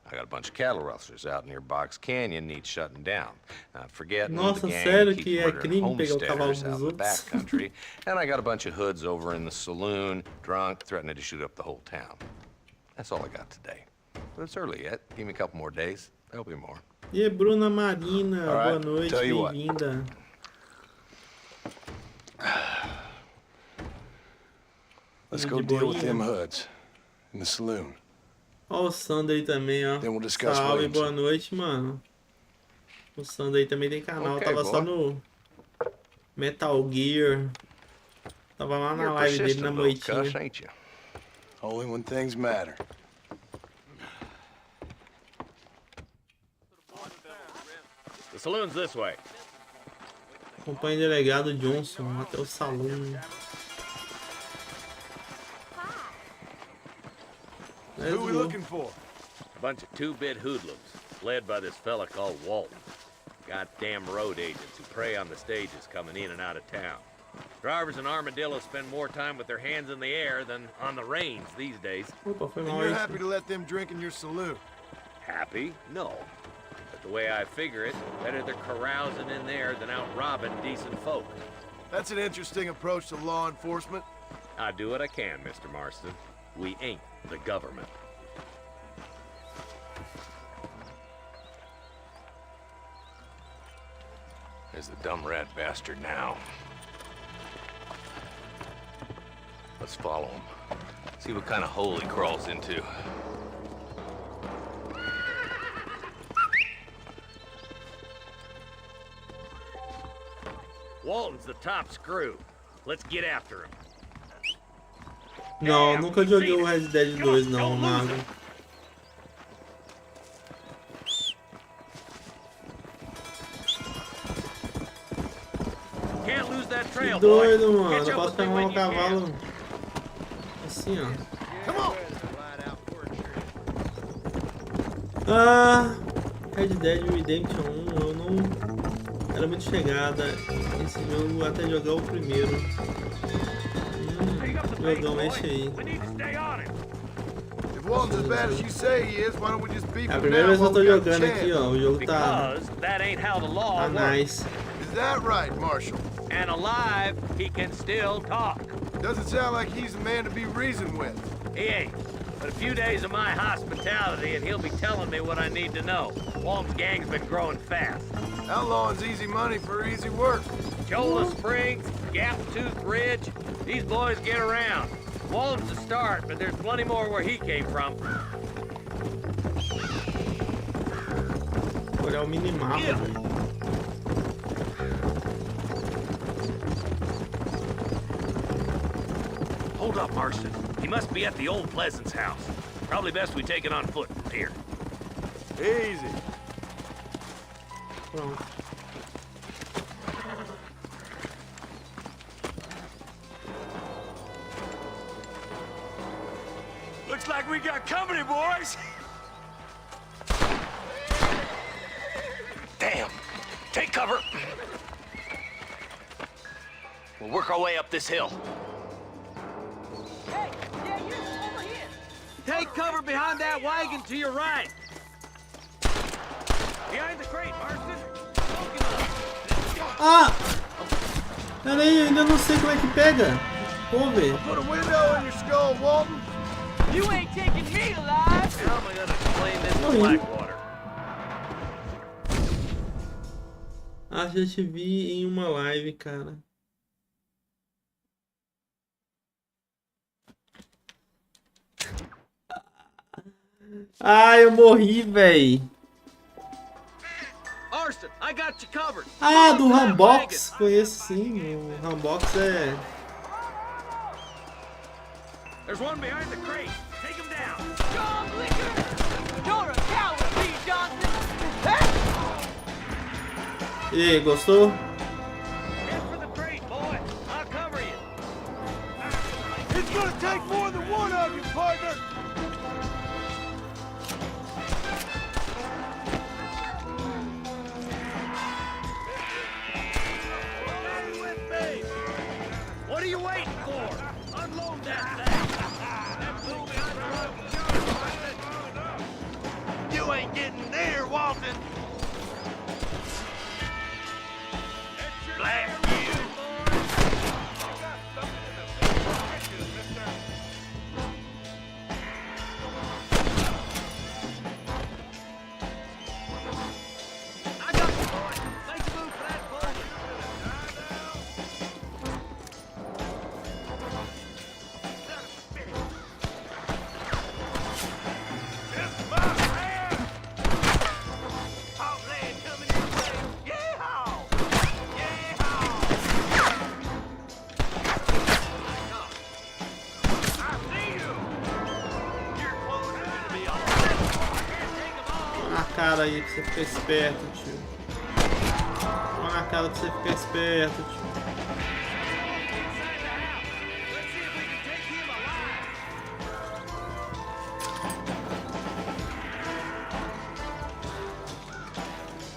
I got a bunch of cattle rustlers out near Box Canyon need shutting down. Not forgetting Nossa, the gang sério keep que é murdering crime pegar o cavalo homesteaders dos out in the outros? backcountry. And I got a bunch of hoods over in the saloon, drunk, threatening to shoot up the whole town. That's all I got today. But it's early yet. Give me a couple more days. There'll be more. E Bruna Marina, All right, boa noite, tell you what. bem-vinda. Let's go deal with them hoods in the saloon. Ó o Sander aí também, ó. Then we'll discuss Salve, Williamson. boa noite, mano. O Sander aí também tem canal, Okay, tava só boy. no Metal Gear. Tava lá na You're live dele na persistent, little cuss, moitinha. ain't you? Only when things matter. The saloon's this way. Acompanhe o delegado Johnson até o salão. Who we looking for? A bunch of two-bit hoodlums, led by this fella called Walton. Goddamn road agents who prey on the stages coming in and out of town. Drivers in Armadillo spend more time with their hands in the air than on the reins these days. Opa, foi And mal you're isso. happy to let them drink in your saloon? Happy? No. But the way I figure it, better they're carousing in there than out robbing decent folk. That's an interesting approach to law enforcement. I do what I can, Mr. Marston. We ain't the government. There's the dumb rat bastard now. Let's follow him. See what kind of hole he crawls into. Walton's the top screw. Let's get after him. Não, nunca joguei o Red Dead 2 não, Mago. Can't lose that Que trail, boy. doido, mano. Catch Eu up posso with me pegar when um you can. cavalo assim, ó. Come on! Ah, Red Dead Redemption 1, eu não era muito chegada esse jogo até jogar o primeiro. Jogão esse aí. If Walton's as bad as you say he is, why don't we just beat É a him primeira now vez que eu while tô we got the jogando aqui, chance? ó. O jogo tá Because that ain't how the law works. nice. Is that right, Marshal? And alive, he can still talk. Doesn't sound like he's a man to be reasoned with. He ain't. But a few days of my hospitality and he'll be telling me what I need to know. Walton's gang's been growing fast. Outlawing's easy money for easy work. Cholla Springs, Gap Tooth Ridge, these boys get around. Walton's the start, but there's plenty more where he came from. Olhar o minimapa, velho. Hold up, Marston. He must be at the old Pleasance house. Probably best we take it on foot from here. Easy. Pronto. Looks like we got company, boys. Damn! Take cover! We'll work our way up this hill. Take cover behind that wagon to your right. Behind the crate, Marston. Ah! Pera aí, eu ainda não sei como é que pega. Vamos ver. Put a window in your skull, Walton. You ain't taking me alive! How am I gonna explain this to Oi. Blackwater? Acho que eu te vi em uma live, cara. Ah, eu morri, véi. Marston, I got you covered. Ah, do Rambox. Conheço sim. O Rambox é... There's one behind the crate. Take him down. John Liquor! You're a coward, Lee Johnson! E aí, gostou? Head for the crate, boy. I'll cover you. It's gonna take more than one of you, partner! Stay with me! What are you waiting for? Unload that thing! You ain't getting near Walton! Blast you! I got you, boy! Make a move for that ball! It's my hand! Hot lead coming your way! Yeehaw! Olha na cara aí pra você ficar esperto, tio. Olha na cara pra você ficar esperto, tio.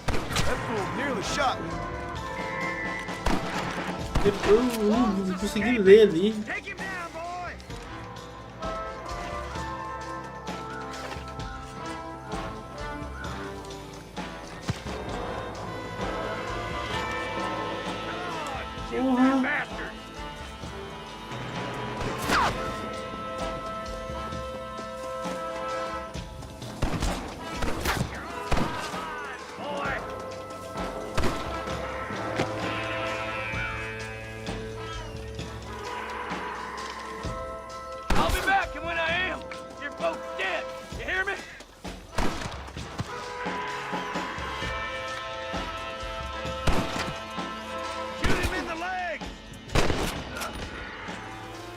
That fool nearly shot me. Eu não consegui ler ali. Porra. I'll be back, and when I am, you're both dead. You hear me? Shoot him in the leg!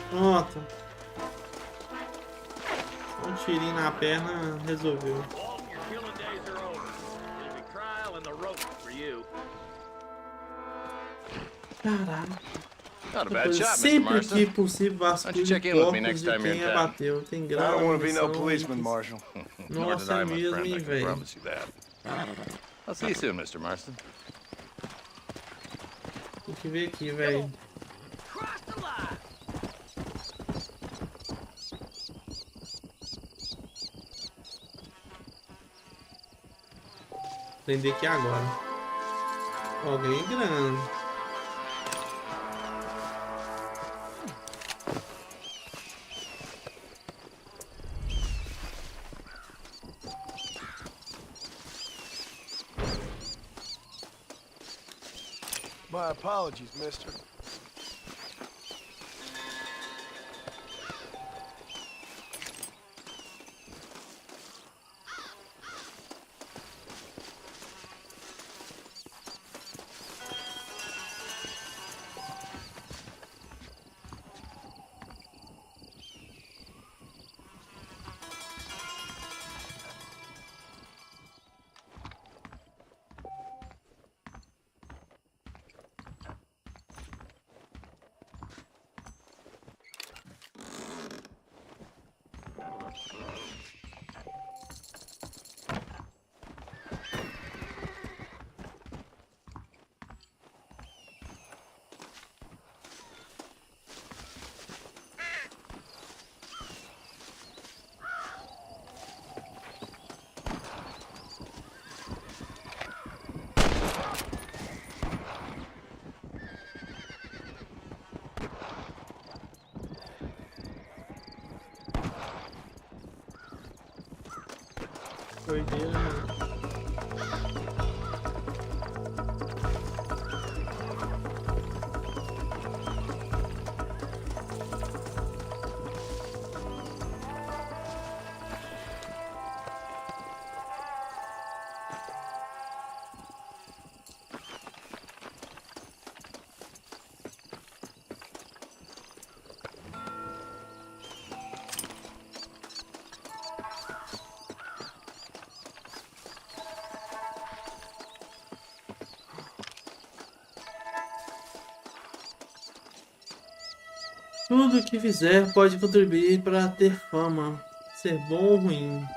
Pronto. Um tirinho na perna resolveu. Walton, your killing days are over. It'll be trial and the rope for you. Caralho. Not a bad shot, Mr. Sempre Marston. que possível vasculho check in with me next corpos de time you're quem in town? abateu. Tem I grau, don't want to be no missão, policeman, Marshal. Nor did Nossa, I, my mesmo, friend. I hein, can velho. promise you that. I'll see you soon, Mr. Marston. Tem que ver aqui, velho. Prender aqui agora. Ó, ganhei grana. My apologies, mister. Doideira, mano. Tudo o que fizer pode contribuir para ter fama, ser bom ou ruim.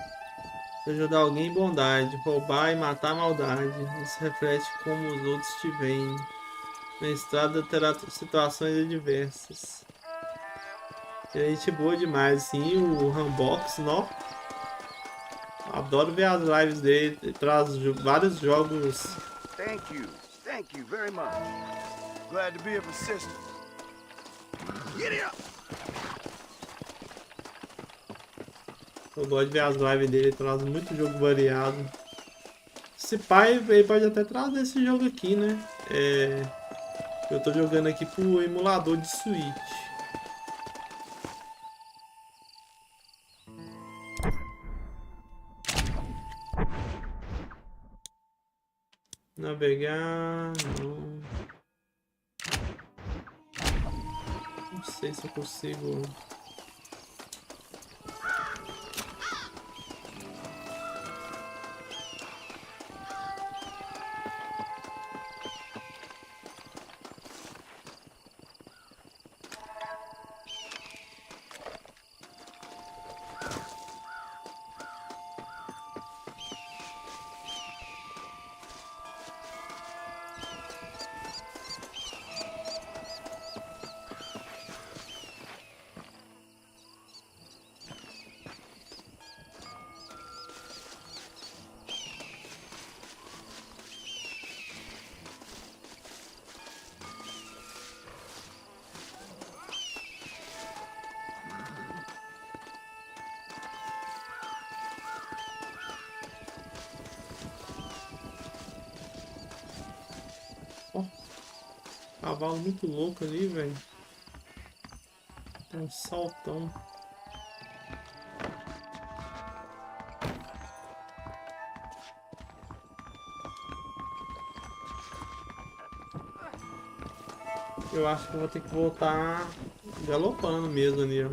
Ajudar alguém em bondade, roubar e matar a maldade. Isso reflete como os outros te veem. Na estrada terá situações adversas. É gente boa demais, sim, o Rambox, nó. Adoro ver as lives dele, ele traz vários jogos. Thank you very much. Glad to be of assistance. Giddy up! Eu gosto de ver as lives dele, ele traz muito jogo variado. Esse pai, ele pode até trazer esse jogo aqui, né? Eu tô jogando aqui pro emulador de Switch. Navegar, não. Não sei se eu consigo. Cavalo muito louco ali, velho. Tem um saltão. Eu acho que eu vou ter que voltar galopando mesmo ali, ó.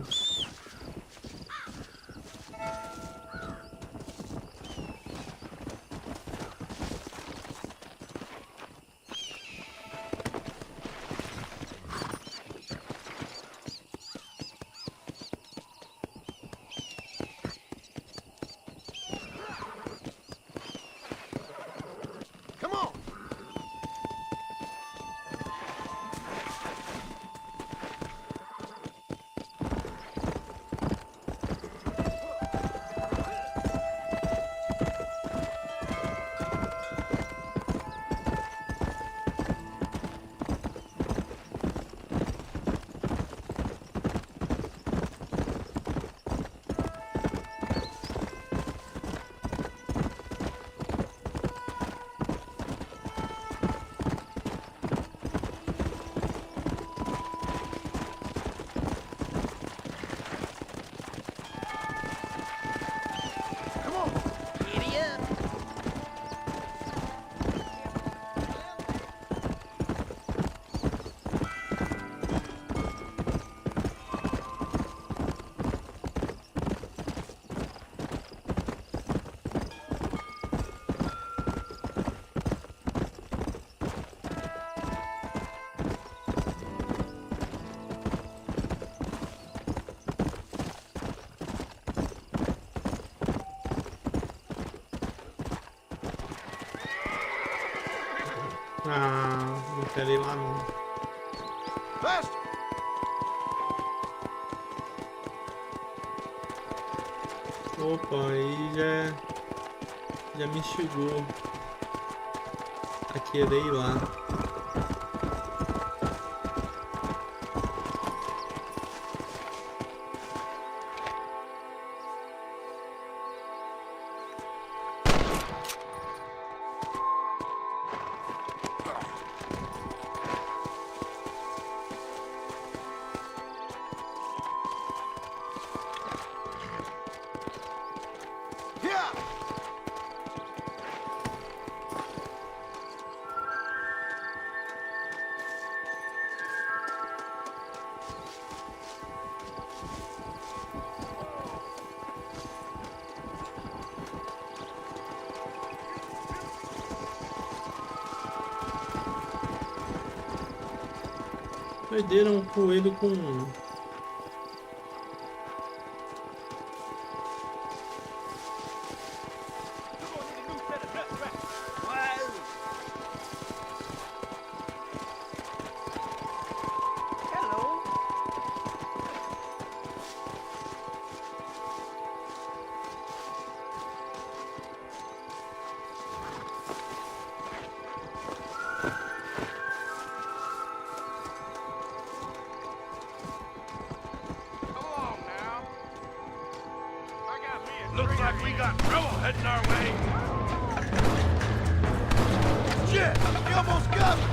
Ah, não quero ir lá não. Opa, aí já me chegou a querer ir lá. Perderam um coelho com like we got trouble heading our way. Shit! You almost got me!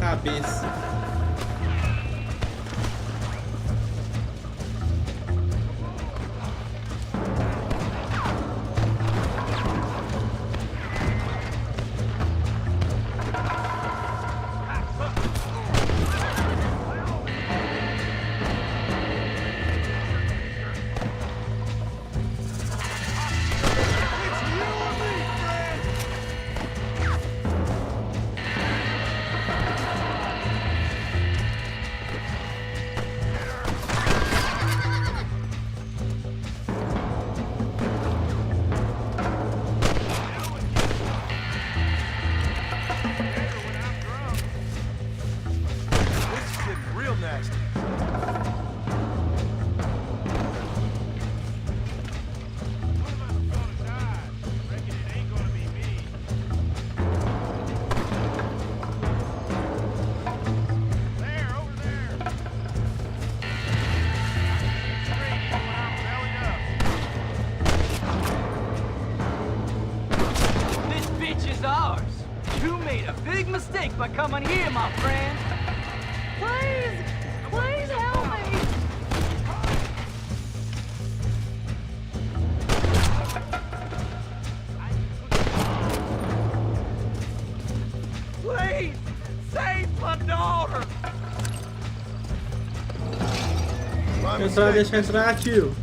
Cabeça. By coming here, my friend. Please, please help me. Please, save my daughter. Deixa entrar, tio.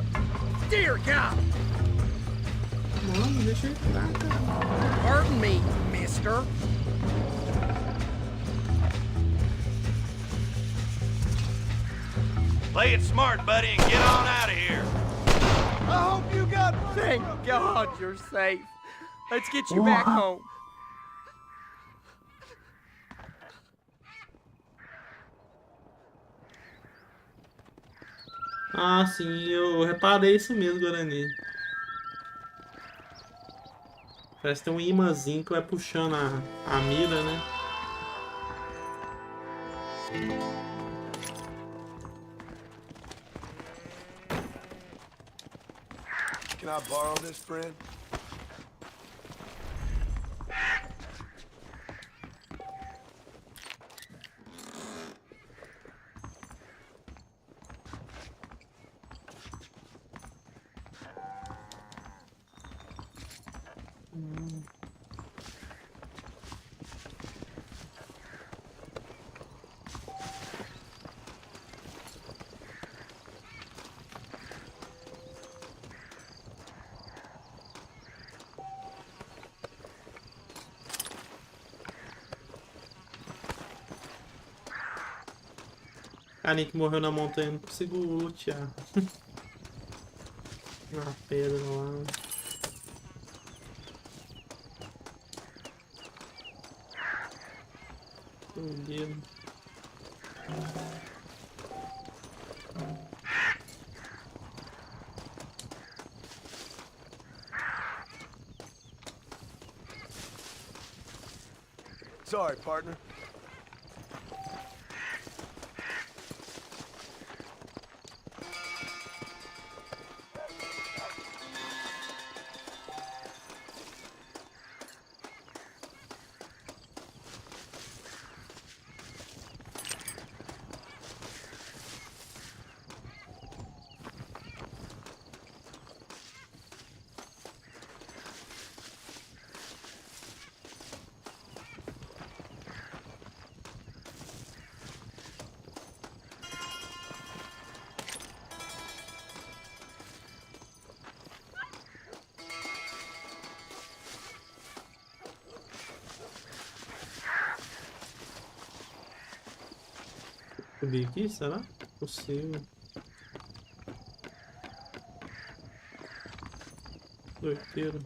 Dear God. Mano, deixa entrar, cara. Pardon me, mister. Play it smart, buddy, and get on out of here. I hope you got... Thank God you're safe. Let's get you back home. Ah, sim, eu reparei isso mesmo, Guarani. Parece que tem um imãzinho que vai puxando a mira, né? Can I borrow this, friend? Carinha que morreu na montanha, não consigo lutear. Na pedra lá. Fudido. Sorry, partner. Subir aqui, será? Possível. Doideira.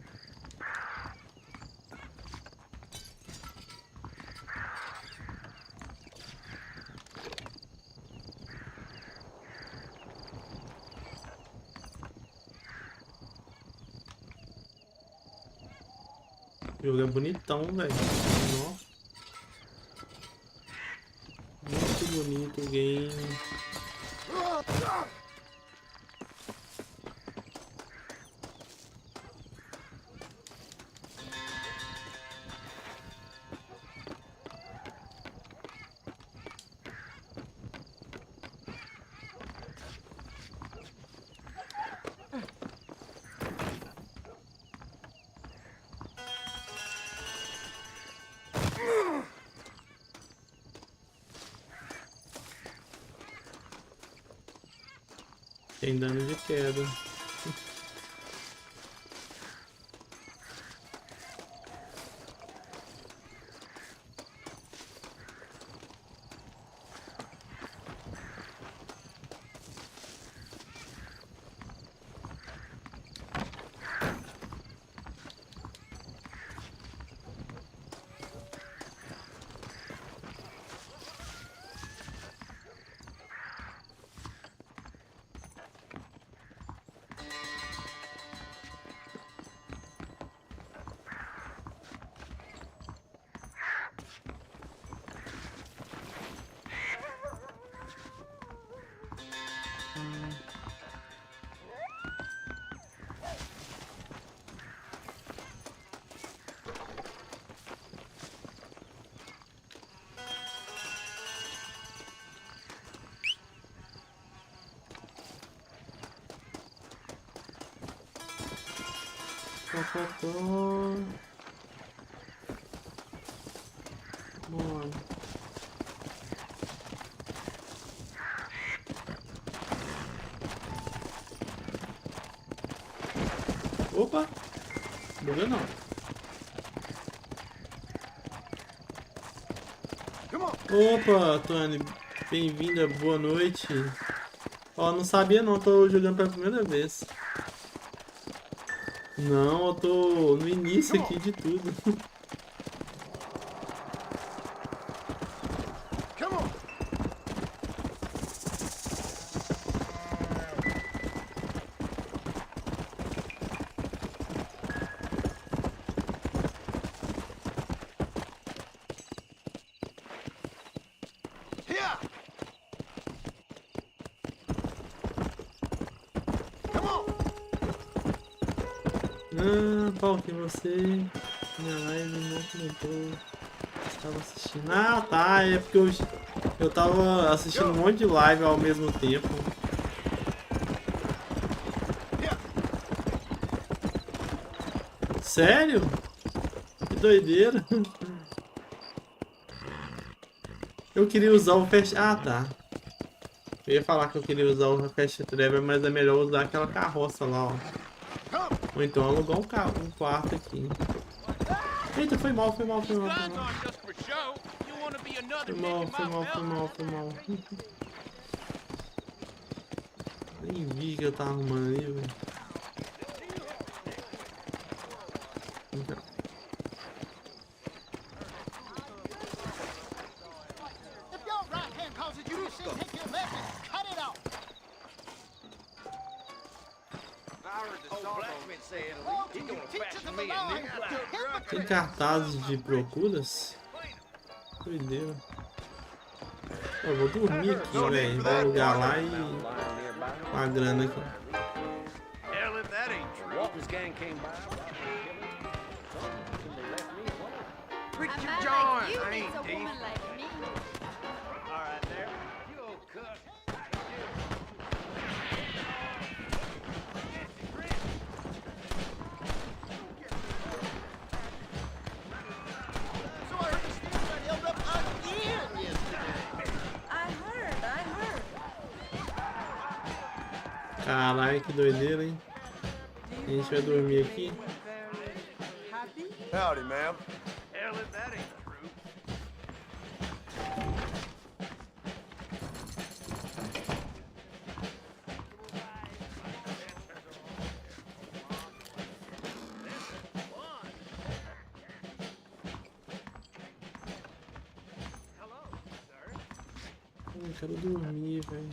O jogo é bonitão, velho. Nossa. Muito bonito o game. Tem dano de queda. Bora. Opa! Bugou não. Opa, Tony. Bem-vinda, boa noite. Ó, não sabia não, tô jogando pela primeira vez. Não, eu tô no início aqui de tudo. Qual que você? Minha live não comentou. Estava assistindo. Ah, tá. É porque eu tava assistindo um monte de live ao mesmo tempo. Sério? Que doideira. Eu queria usar o Fast... Ah, tá. Eu ia falar que eu queria usar o Fast Travel, mas é melhor usar aquela carroça lá, ó. Ou então alugar um quarto aqui. Eita, foi mal. Foi mal. Nem vi que eu tava arrumando aí, velho. Então. Tem cartazes de procuras? Doideira. Eu vou dormir aqui, velho. Vou alugar lá e... com a grana aqui. Caralho, que doideira, hein? A gente vai dormir aqui. Howdy, ma'am. quero dormir, velho.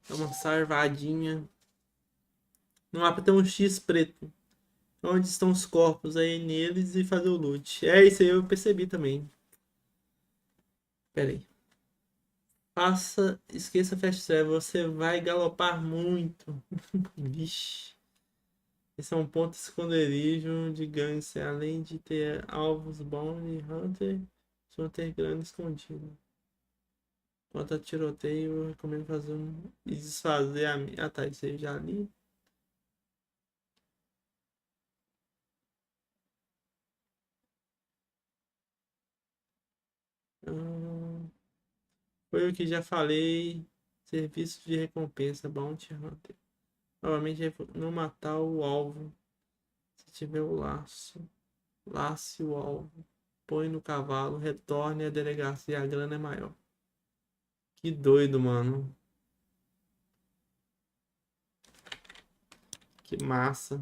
Dá uma sarvadinha. No mapa tem um X preto. Onde estão os corpos? Aí neles e fazer o loot. É, isso aí eu percebi também. Pera aí. Faça, esqueça Fast Travel, você vai galopar muito. Vixe. Esse é um ponto de esconderijo de gangster, além de ter alvos Bounty Hunter, vão ter grana escondida. Quanto a tiroteio, eu recomendo fazer um e desfazer a... Ah tá, isso aí eu já li. Foi o que já falei. Serviço de recompensa, Bounty Hunter. Novamente é não matar o alvo. Se tiver o laço. Lace o alvo. Põe no cavalo. Retorne à delegacia. A grana é maior. Que doido, mano. Que massa.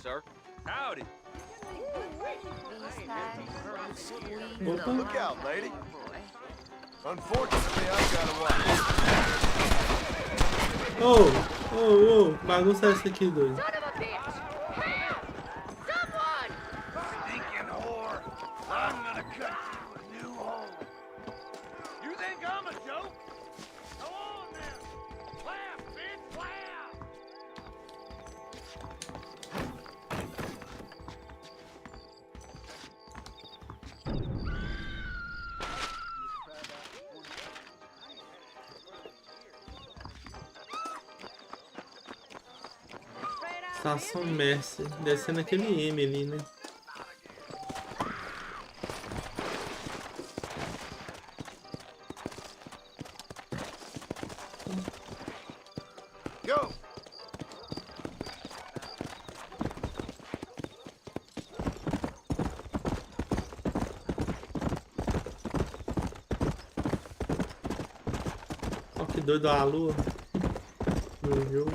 Sir? Howdy. Look out, lady. Unfortunately, I've got to watch. Oh, bagunça essa aqui, doido. Stinking whore. I'm gonna cut you a new hole. You think I'm a joke? Go on now. Laugh, bitch, laugh. Estação Mercy, descendo aquele M ali, né? Go. Ó que doido a lua no jogo.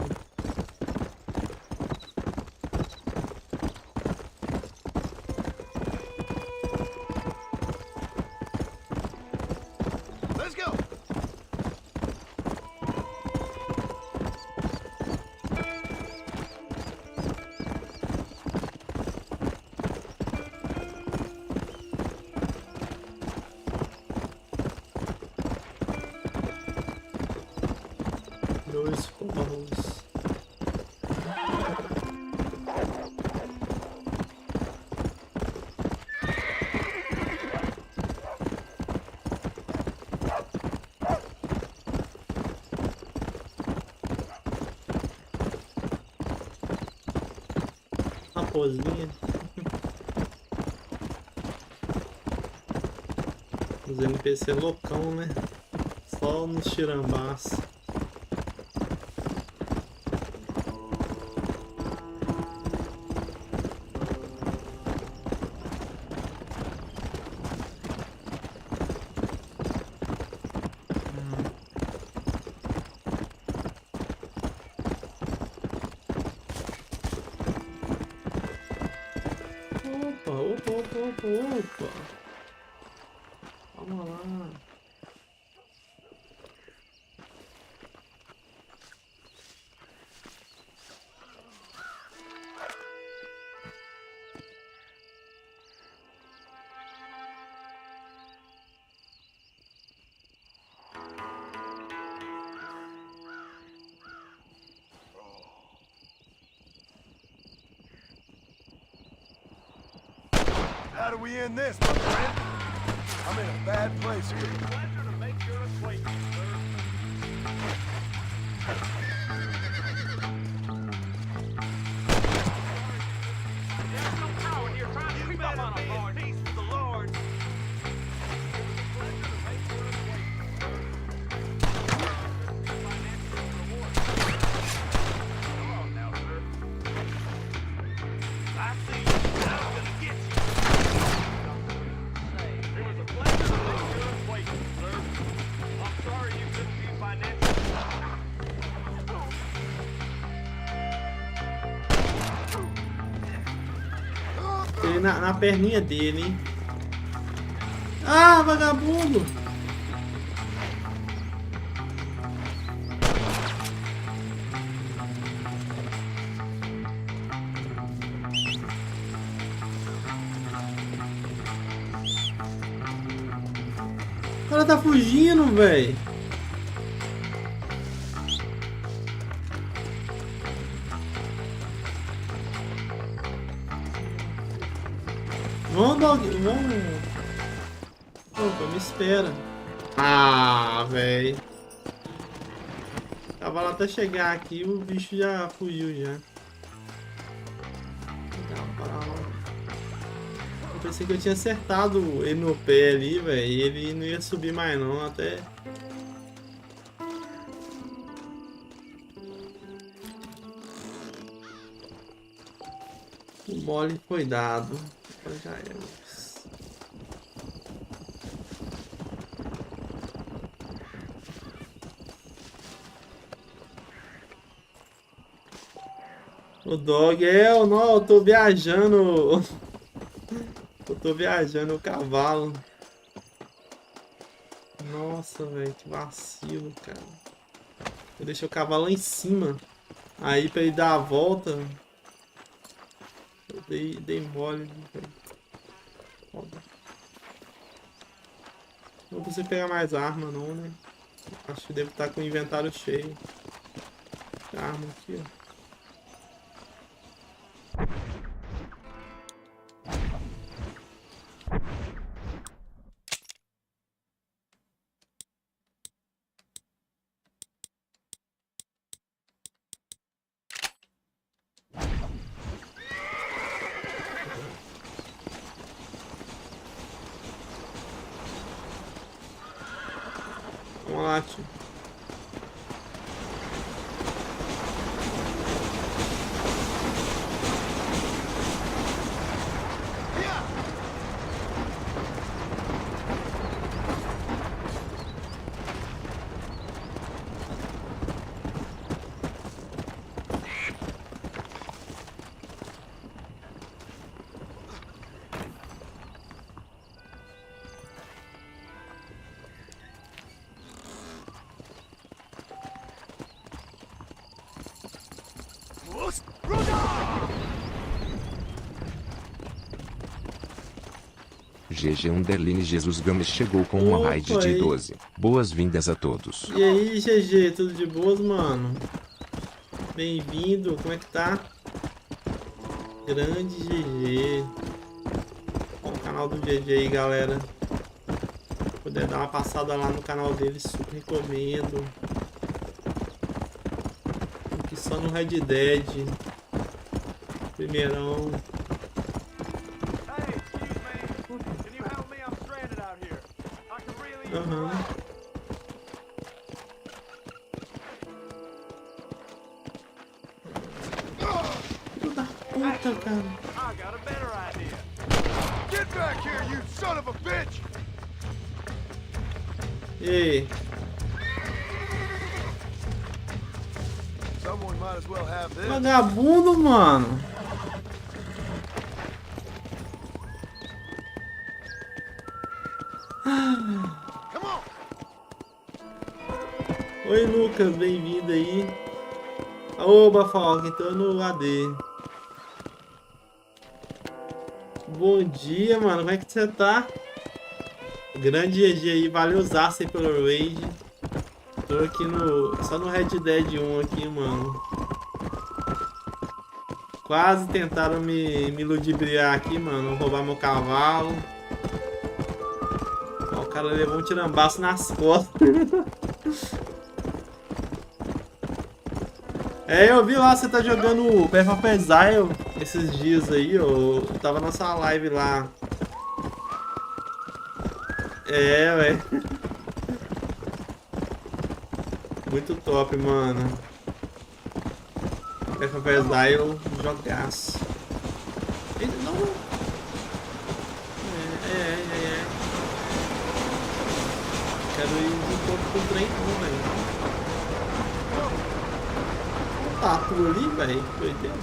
Dois corros. Raposinha. Os NPC loucão, né? Só nos tirambaços. Opa! Vamos lá. How do we end this, my friend? I'm in a bad place here. Pleasure to make your acquaintance, sir. There's no power here trying to creep up on us, Lord. Peace with the Lord. na perninha dele, hein? Ah, vagabundo! O cara tá fugindo, velho. Vamos, dog. Vamos. Opa, me espera. Ah, velho. Tava lá até chegar aqui, o bicho já fugiu já. Eu pensei que eu tinha acertado ele no pé ali, velho. E ele não ia subir mais não, até... O mole foi dado. Já é. O dog é, não, eu tô viajando. Eu tô viajando o cavalo. Nossa, velho, que vacilo, cara. Eu deixei o cavalo lá em cima. Aí pra ele dar a volta. Eu dei mole, velho. Não consigo pegar mais arma não, né? Acho que devo estar com o inventário cheio. A arma aqui, ó. Vamos lá, tio. GG Underline Jesus Gomes chegou com uma raid de 12. Boas-vindas a todos. E aí, GG, tudo de boas, mano? Bem-vindo, como é que tá? Grande GG. Ó, o canal do GG aí, galera. Se puder dar uma passada lá no canal dele, super recomendo. Aqui só no Red Dead. Primeirão. Aham. Filho da puta, cara. Get back here, you son of a bitch! Ei. Someone might as well have this. Vagabundo, mano. Oi, Lucas, bem-vindo aí. Oba, Falk, tô no AD. Bom dia, mano, como é que você tá? Grande GG aí, valeu Zaça aí pelo raid. Tô aqui só no Red Dead 1 aqui, mano. Quase tentaram me ludibriar aqui, mano, roubar meu cavalo. Ó, o cara levou um tirambaço nas costas. É, eu vi lá, você tá jogando Path of Exile esses dias aí, eu tava na sua live lá. É, velho. Muito top, mano. Path of Exile, jogaço. Ele não... É. Quero ir um pouco pro trem, não, velho. Tatu ali, velho, que doideira.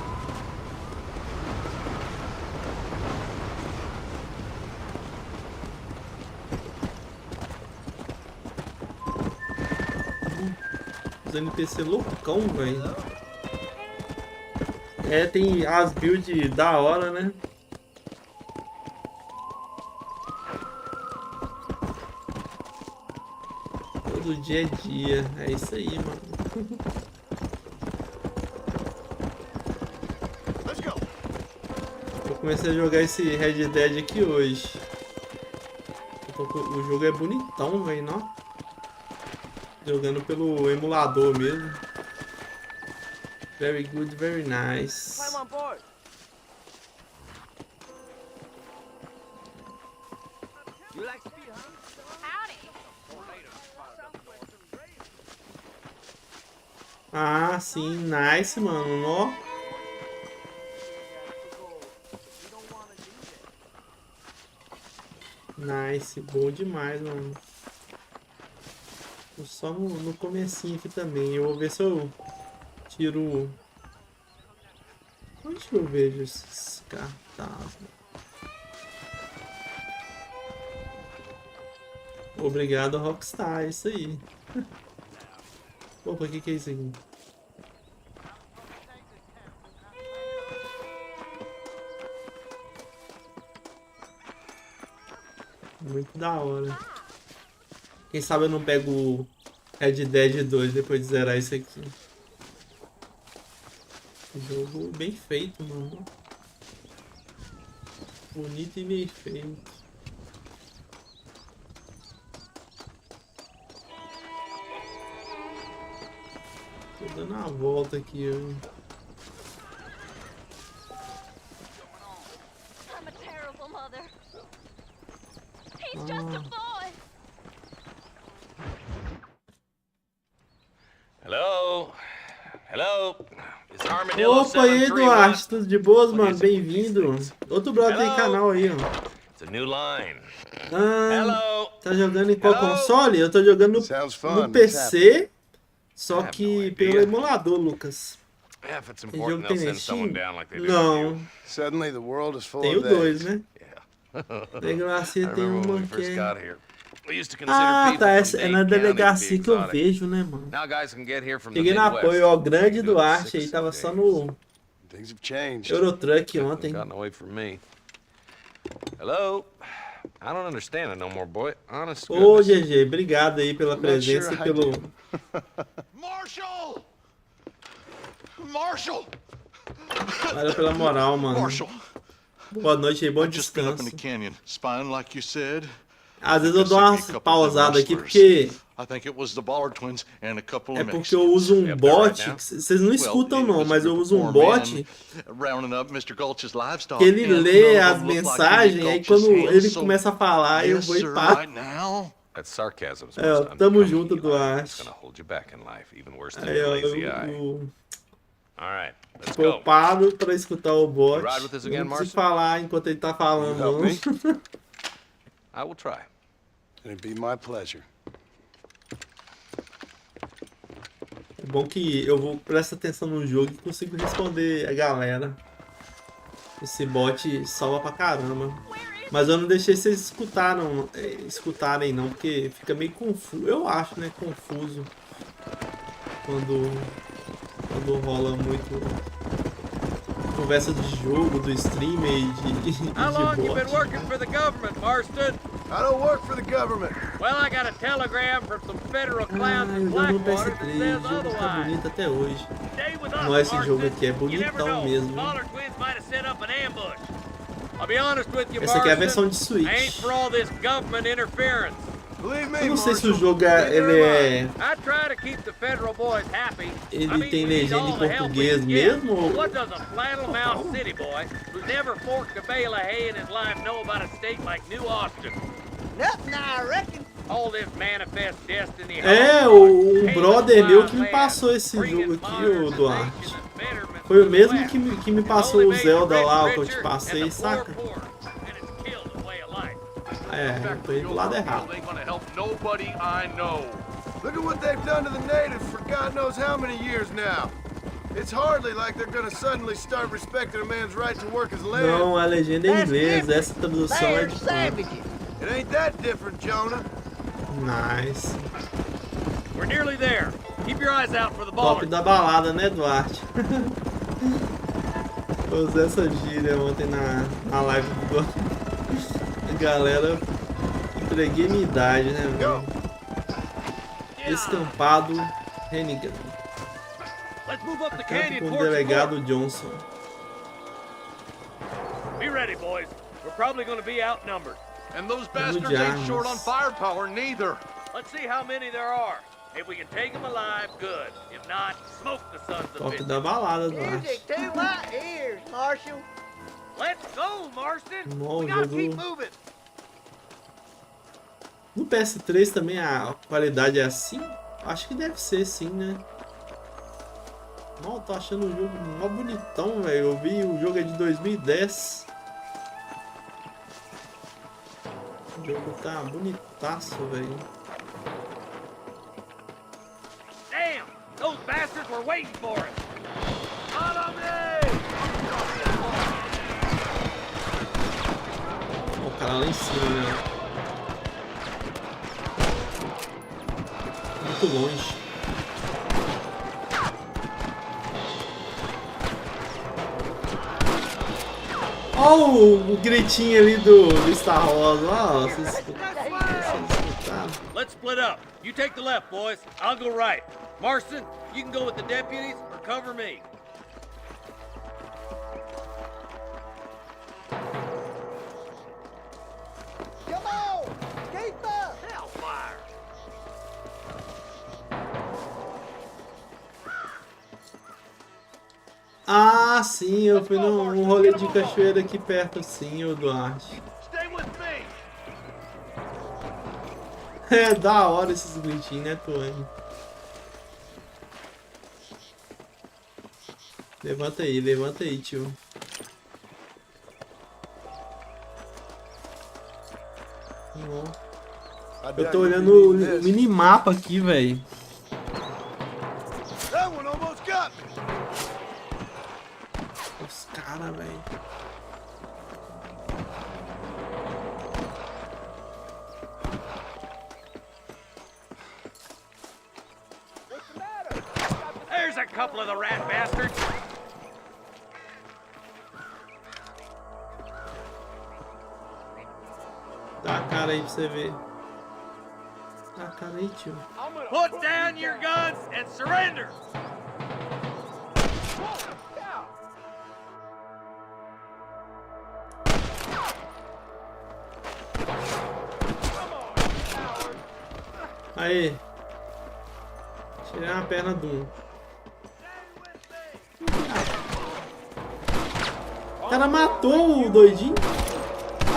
Os NPC loucão, velho. É, tem as builds da hora, né? Todo dia é dia. É isso aí, mano. Eu comecei a jogar esse Red Dead aqui hoje. O jogo é bonitão, velho, não? Jogando pelo emulador mesmo. Very good, very nice. Climb on board. You like speed, huh? Howdy. Ah, sim, nice, mano. Ó. Nice, bom demais, mano. Tô só no comecinho aqui também. Eu vou ver se eu tiro... Onde que eu vejo esses cartazes? Obrigado, Rockstar, é isso aí. Opa, o que é isso aqui? Muito da hora. Quem sabe eu não pego o Red Dead 2 depois de zerar isso aqui. Jogo bem feito, mano. Bonito e bem feito. Tô dando uma volta aqui, ó. Hello? Hello? Is Armadillo Opa aí, 731? Eduardo, tudo de boas, mano? Bem-vindo. Outro brother aí, canal aí, ó. It's a new line. Ah, tá jogando em qual console? Eu tô jogando no PC, só que pelo emulador, Lucas. If it's Esse important, jogo they'll tem send na someone Steam? down like they do Não. Suddenly the world is full Tem of o 2, eggs. né? Delegacia tem uma que é... Ah, tá, é na delegacia que eu vejo, né, mano? Cheguei no apoio, ó, grande Duarte aí, tava só no Eurotruck ontem. Hello? I don't understand it no more, boy. Honest Ô, GG, obrigado aí pela presença e pelo... Marshall! Marshall! Valeu pela moral, mano. Marshall. Boa noite aí, bom Just been up descanso. in the canyon, spying like you said. Às vezes eu dou uma pausada aqui porque... I think it was the Ballard twins and a couple of É porque eu uso um bot, vocês não escutam não, mas eu uso um bot que ele lê as mensagens, aí quando ele começa a falar, eu vou e paro. É, ó, tamo junto, Duarte. Aí, ó, eu paro pra escutar o bot, não preciso falar enquanto ele tá falando, não. I will try. It'd be my pleasure. É bom que eu vou prestar atenção no jogo e consigo responder a galera. Esse bot salva pra caramba. Mas eu não deixei vocês escutarem não, porque fica meio confuso. Eu acho, né, confuso. Quando rola muito conversa de jogo, do streamer e de How long bot. you been working for the government, Marston? I don't work for the government. Well, I got a telegram from some federal clowns in Eu jogo no Blackwater that PS3, says o jogo tá otherwise. bonito até hoje. Stay with us, Não, esse Marston. jogo aqui é You never bonitão know. mesmo. Ballard twins might have set up an ambush. I'll be honest with you, Essa aqui é a Marston. versão de Switch. I ain't for all this government interference. Eu não sei se o jogo ele é... I try to keep the federal boys happy. Ele tem legenda em português mesmo? Ou... What does a flannel-mouthed city boy who's never forked a bale of hay in his life know about a state like New Austin? Nothing, I reckon. All this manifest destiny. É, um brother meu que me passou esse jogo aqui, o Duarte. Foi o mesmo que me passou o Zelda lá, o que eu te passei, saca? É, tô indo do lado errado. Look at what they've done to the natives for God knows how many years now. It's hardly like they're gonna suddenly start respecting a man's right to work his land. Não, a legenda é em inglês, essa tradução é de It ain't that different, Jonah. Nice. We're nearly there. Keep your eyes out for the Top ballers. da balada, né, Duarte? Eu usei essa gíria ontem na live do Duarte. Galera, entreguei minha idade, né, velho? Estampado renegado. Tanto com o delegado Johnson. Be ready, boys. We're probably going to be outnumbered. And those bastards ain't short on firepower, neither. Let's see how many there are. If we can take them alive, good. If not, smoke the sons of Top bitches. da balada, Duarte. Music to my ears, Marshal. Let's go, Marston. Bom, We gotta jogo... keep moving. No PS3 também a qualidade é assim? Acho que deve ser sim, né? Não, tô achando o jogo mó bonitão, velho. Eu vi o jogo é de 2010. O jogo tá bonitaço, velho. Damn! Those bastards were waiting for us. Follow me! O cara lá em cima, né? Muito longe. Olha o gritinho ali do Star Wars. Ó, vocês escutaram? Let's split up. You take the left, boys. I'll go right. Marston, you can go with the deputies or cover me. Come on! Keep up! Hellfire! Ah, sim, eu fui num rolê de cachoeira aqui perto, sim, o Duarte. Stay with me! É da hora esses gritinhos, né, Tony? Levanta aí, tio. Eu tô olhando o minimapa aqui, velho. That one almost got me! Os caras, velho. There's a couple of the rat bastards. Dá a cara aí pra você ver. Dá a cara aí, tio. Put down your guns and surrender. Aí. Tirei uma perna do um. O cara matou o doidinho.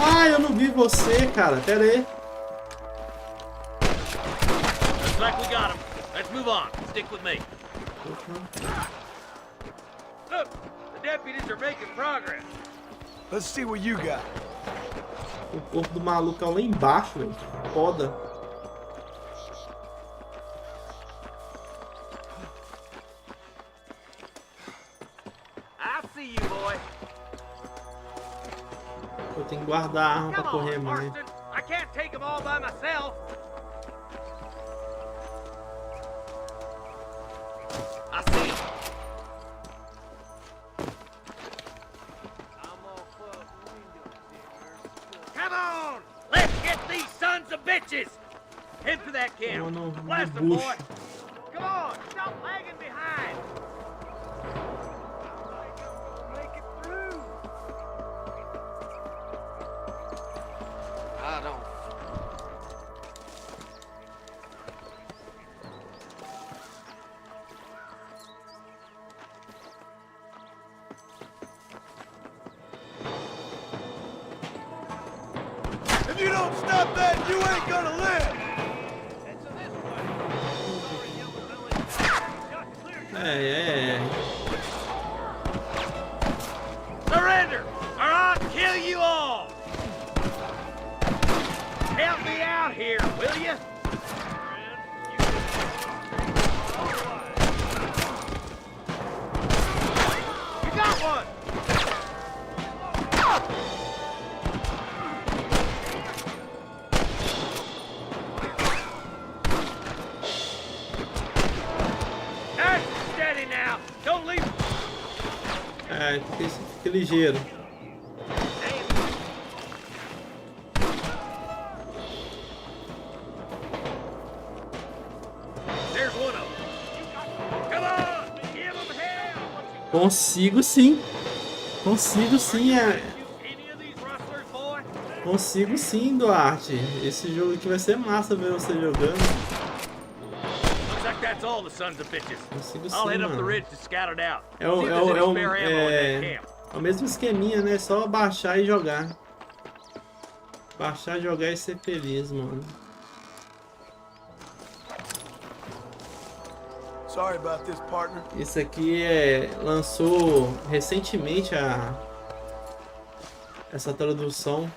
Ah, eu não vi você, cara. Pera aí. Looks like we got him. Let's move on. Stick with me. Look, the deputies are making progress. Let's see what you got. O corpo do maluco é lá embaixo, velho. Foda. I see you, boy. Eu tenho que guardar a arma pra Come correr on, mais. Marston. I can't take them all by myself. I see him. Come on! Let's get these sons of bitches! Head for that camp. Blast them, boy! Come on! Stop lagging behind! Make it through! I don't. If you don't stop that, you ain't gonna live! É. Surrender, or I'll kill you all! Help me out here, will you? You got one! Now, don't leave. É, fique ligeiro. There's one of them. Come on, give them hell. Consigo sim. Consigo sim, Consigo sim, Duarte. Esse jogo aqui vai ser massa ver você jogando. Looks like that's all the sons of bitches. Consigo I'll sim, head up the mano. ridge to scout it out. É o mesmo esqueminha, né? Só baixar e jogar. Baixar, jogar e ser feliz, mano. Sorry about this, partner. Isso aqui lançou recentemente essa tradução.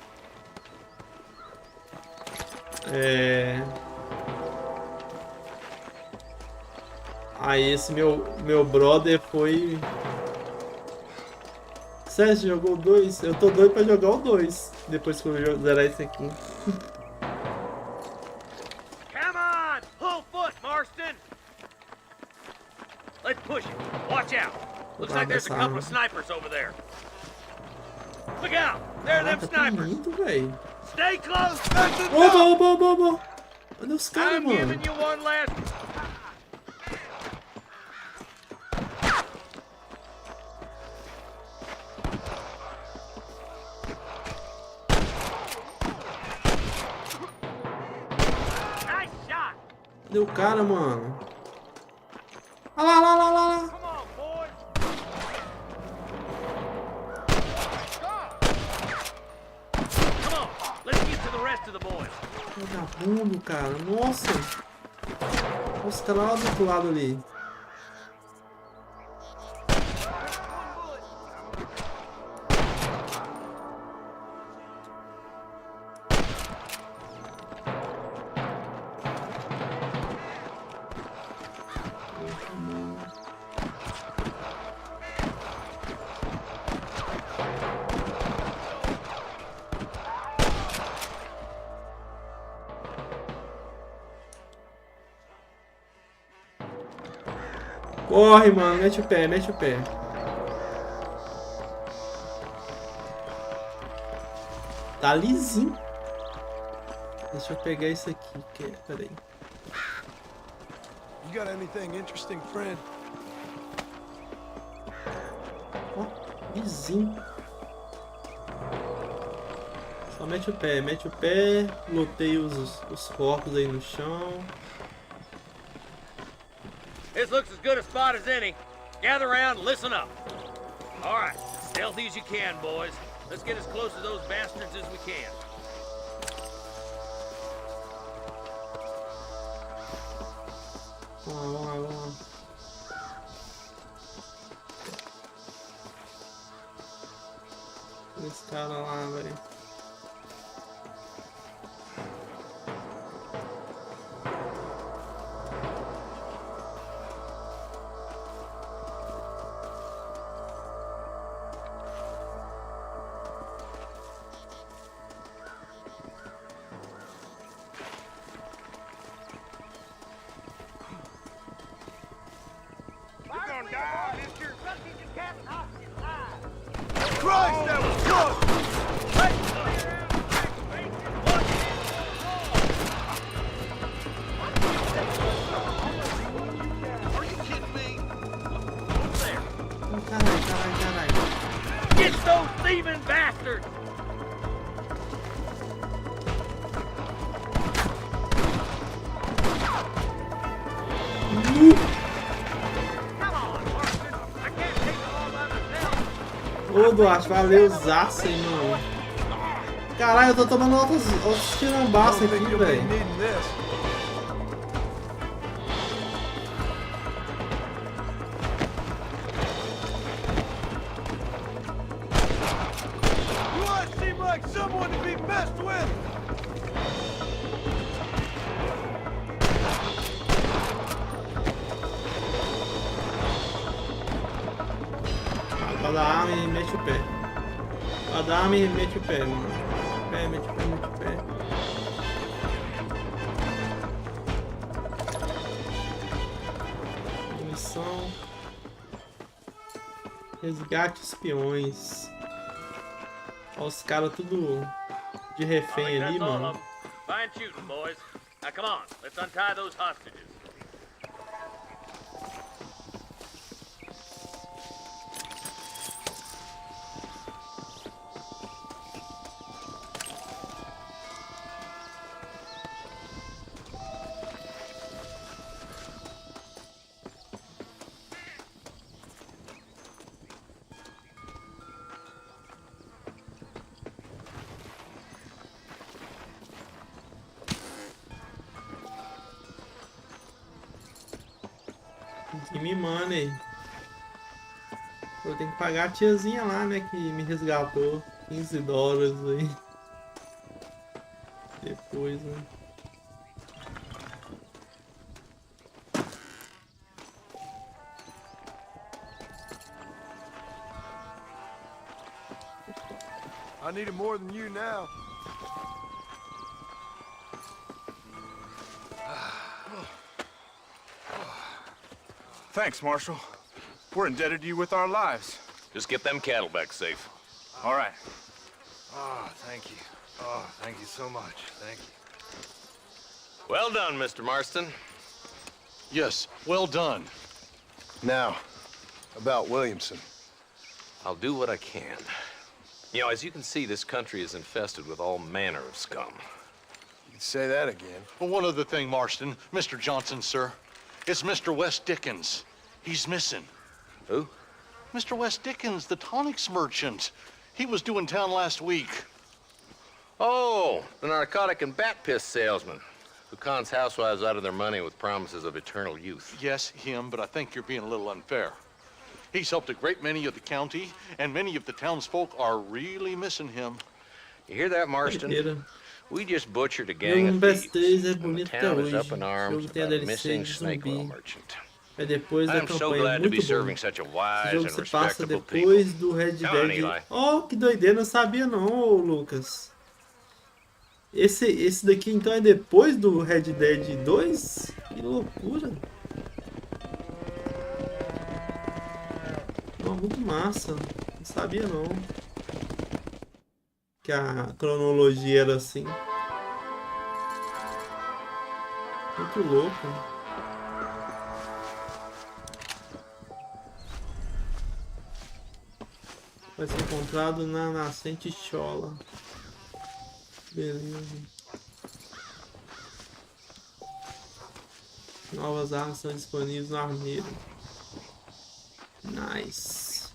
Aí esse meu brother foi... Sério, você jogou o 2? Eu tô doido pra jogar o 2 depois que eu zerar esse aqui. Come on, full foot, Marston. Let's push it. Watch out. Looks like there's a couple of snipers over there. Look out! There are them snipers. Stay close. Oba. Olha os caras, mano. I'm giving you one last. Nice shot. Cadê o cara, mano? Olha lá. Come on, boys. Come on, let's get to the rest of the boys. Vagabundo, cara. Nossa. Os caras lá do outro lado ali. Corre, mano. Mete o pé. Tá lisinho. Deixa eu pegar isso aqui. Peraí. You got anything interesting, friend? Ó, lisinho. Só mete o pé. Lotei os corpos aí no chão. This looks as good a spot as any. Gather around and listen up. All right, stealthy as you can, boys. Let's get as close to those bastards as we can. Vamos lá. Esse cara lá, velho. Christ, that was close! Are you kidding me? Over there. Caralho. Get those thieving bastards! Ô, Duarte, valeu zaço aí, mano. Caralho, eu tô tomando outros tirambaços aqui, velho. Pode dar arma e mete o pé. Pode dar arma e mete o pé, mano. Mete o pé. Munição. Resgate espiões. Olha os caras tudo de refém ali, mano. Fine shooting, boys. Now come on, let's untie those hostages. Give me money. Eu tenho que pagar a tiazinha lá, né, que me resgatou. $15 aí. Depois, né. I need it more than you now. Thanks, Marshal. We're indebted to you with our lives. Just get them cattle back safe. All right. Oh, thank you. Oh, thank you so much. Thank you. Well done, Mr. Marston. Yes, well done. Now, about Williamson. I'll do what I can. You know, as you can see, this country is infested with all manner of scum. You can say that again. Well, one other thing, Marston. Mr. Johnson, sir. It's Mr. Wes Dickens. He's missing. Who? Mr. Wes Dickens, the tonics merchant. He was due in town last week. Oh, the narcotic and bat piss salesman who cons housewives out of their money with promises of eternal youth. Yes, him, but I think you're being a little unfair. He's helped a great many of the county, and many of the townsfolk are really missing him. You hear that, Marston? We just butchered a gang of thieves, and the town is up in arms about a missing snake oil merchant. É depois da I'm so campanha, glad to be muito bom. serving such a Esse wise jogo and se passa respectable depois people. do Red Come on, Dead. Eli. Oh, que doideira, não sabia não, ô, Lucas. Esse daqui então é depois do Red Dead 2? Que loucura. Oh, muito massa. Não sabia não. Que a cronologia era assim. Muito louco. Vai ser encontrado na nascente chola. Beleza. Novas armas são disponíveis no armeiro. Nice.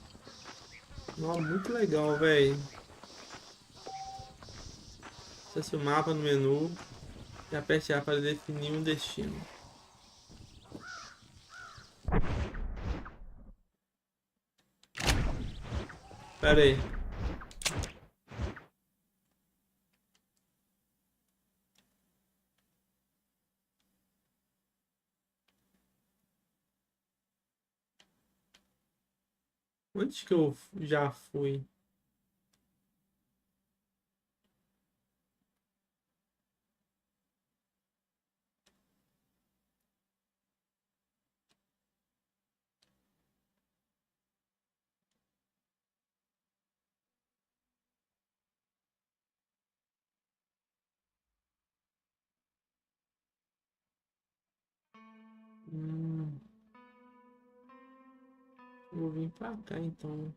Nossa, muito legal, velho. Acesse o mapa no menu e aperte A para definir um destino. Pera aí. Onde que eu já fui? Vou vir pra cá então.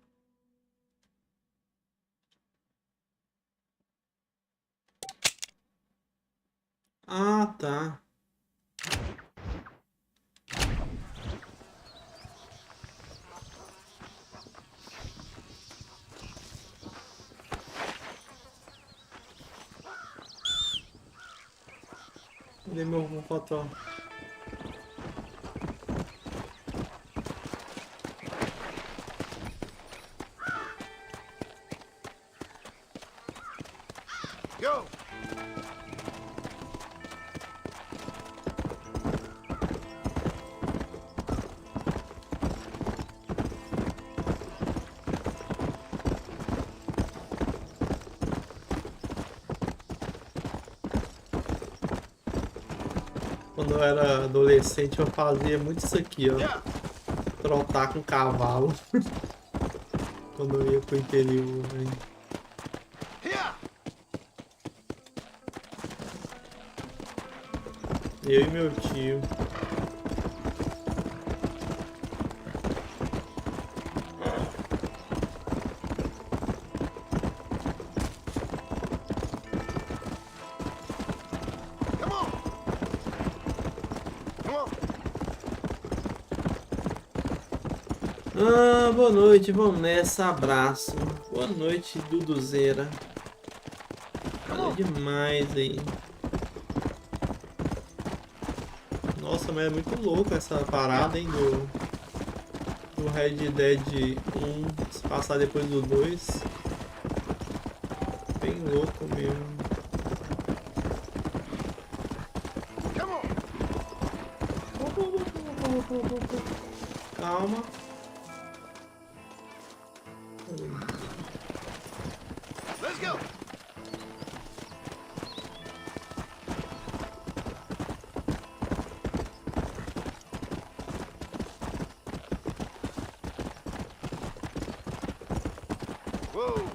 Ah, tá. Cadê meu foto? Go! Quando eu era adolescente eu fazia muito isso aqui, ó. Trotar com cavalo. quando eu ia pro interior, velho. Eu e meu tio. Boa noite, vamos nessa, abraço. Boa noite, Duduzeira. Valeu demais aí. Nossa, mas é muito louco essa parada, hein, do Red Dead 1 se passar depois do 2. Bem louco mesmo. Calma. Let's go. Whoa.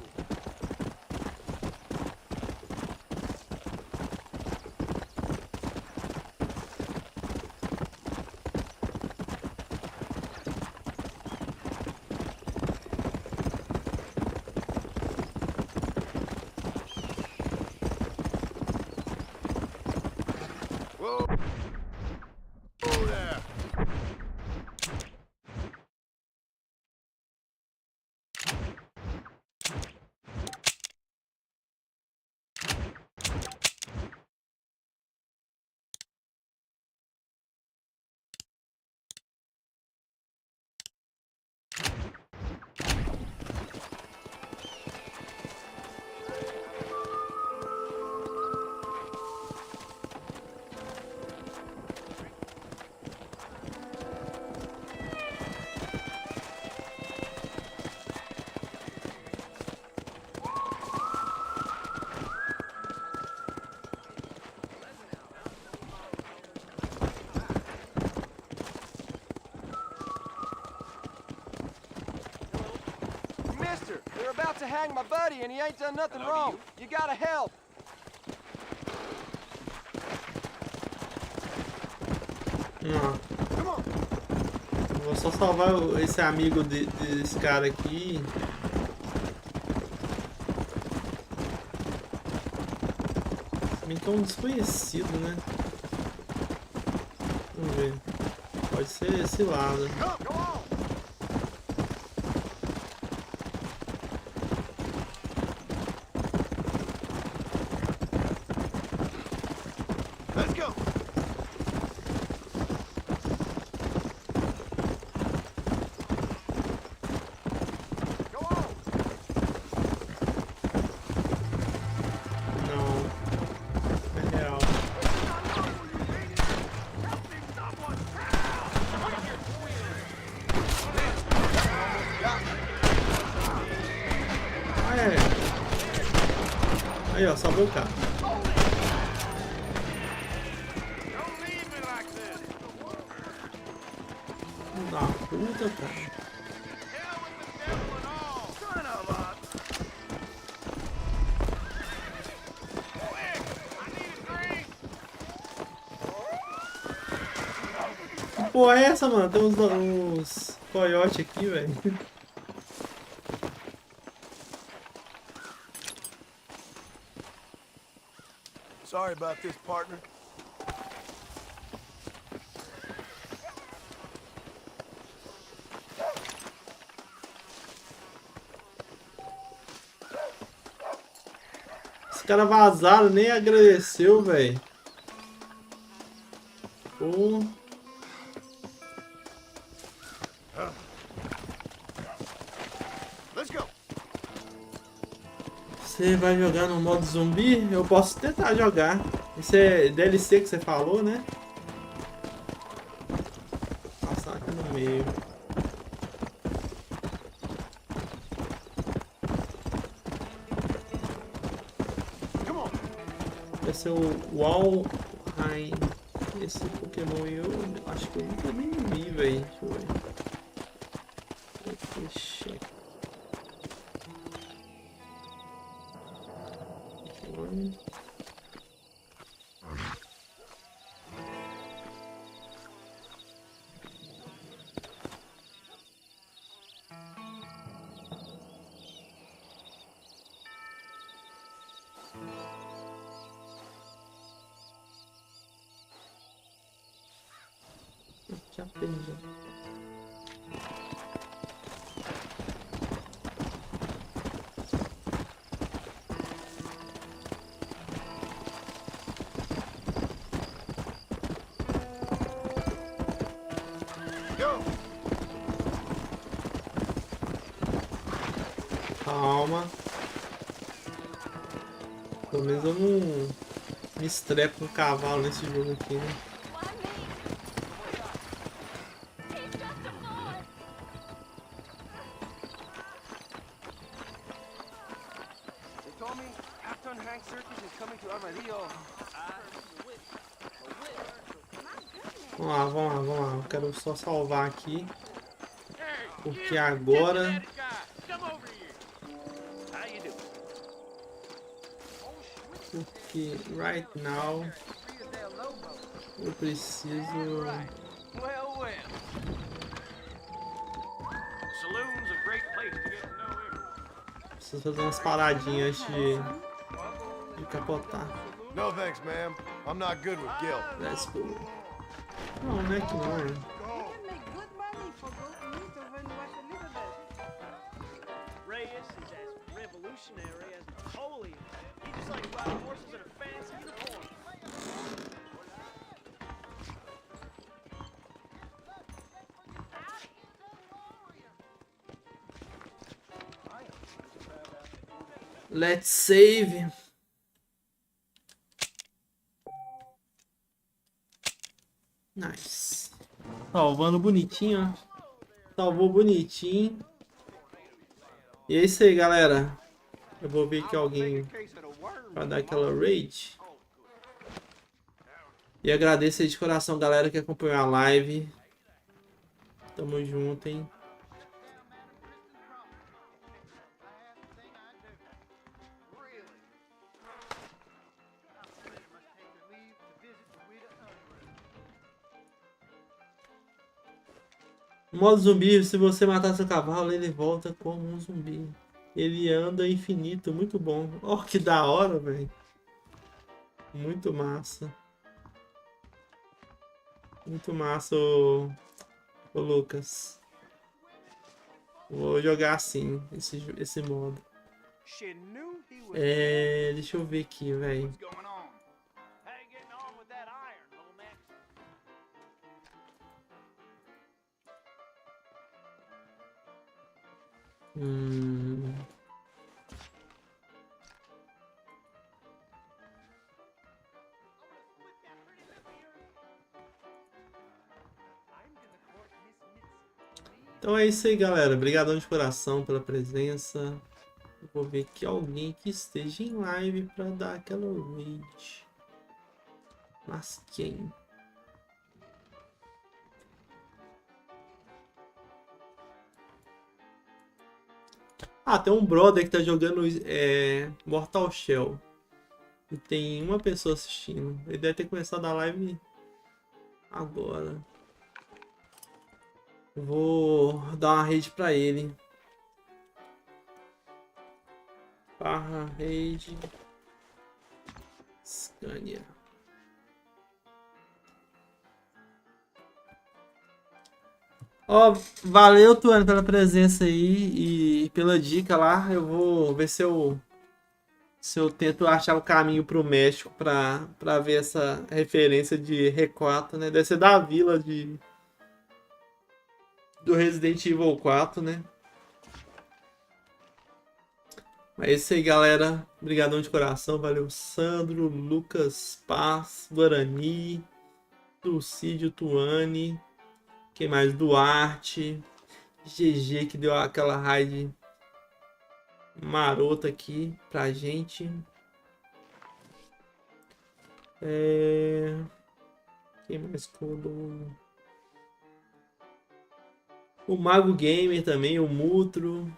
They're about to hang my buddy and he ain't done nothing wrong. You gotta help. Não. Vou só salvar esse amigo desse cara aqui. Também que é um desconhecido, né? Vamos ver. Pode ser esse lado. Aí, ó, salvou o carro. Da puta, cara. Que porra é essa, mano? Tem uns coiotes aqui, velho. Sorry about this, partner. Os caras vazaram, nem agradeceu, velho. Pô. Let's go. Você vai jogar no modo zumbi? Eu posso tentar jogar. Isso é DLC que você falou, né? Passar aqui no meio. Esse é o Walheim. Esse Pokémon eu acho que eu nunca nem vi, velho. Deixa eu ver. Deixa. Já perdi. Calma. Pelo menos eu não me estrepo no cavalo nesse jogo aqui, né? Vamos lá. Eu quero só salvar aqui. Porque agora... Porque right now eu preciso... Preciso fazer umas paradinhas de capotar. No thanks, ma'am. I'm not good with guilt. Let's go. Não, não é que não, né? Reyes is as revolutionary as Napoleon. He just likes riding horses in a fancy uniform. Let's save. Nice. Salvando bonitinho, ó. Salvou bonitinho. E é isso aí, galera. Eu vou ver que alguém vai dar aquela raid. E agradeço aí de coração, galera, que acompanhou a live. Tamo junto, hein. Modo zumbi, se você matar seu cavalo, ele volta como um zumbi. Ele anda infinito, muito bom. Oh, que da hora, velho. Muito massa. Muito massa, ô Lucas. Vou jogar assim, esse modo. Deixa eu ver aqui, velho. Então é isso aí, galera. Obrigadão de coração pela presença. Eu vou ver que alguém que esteja em live para dar aquela raid. Mas quem? Ah, tem um brother que tá jogando Mortal Shell. E tem uma pessoa assistindo. Ele deve ter começado a live agora. Vou dar uma raid pra ele. Barra raid Scania. Ó, valeu, Tuane, pela presença aí e pela dica lá. Eu vou ver se eu tento achar o caminho pro México pra ver essa referência de R4, né? Deve ser da vila do Resident Evil 4, né? Mas é isso aí, galera. Obrigadão de coração. Valeu, Sandro, Lucas, Paz, Guarani, Dulcídio, Tuane. Quem mais? Duarte. GG, que deu aquela raid marota aqui pra gente. Quem mais colou? O Mago Gamer também, o Mutro.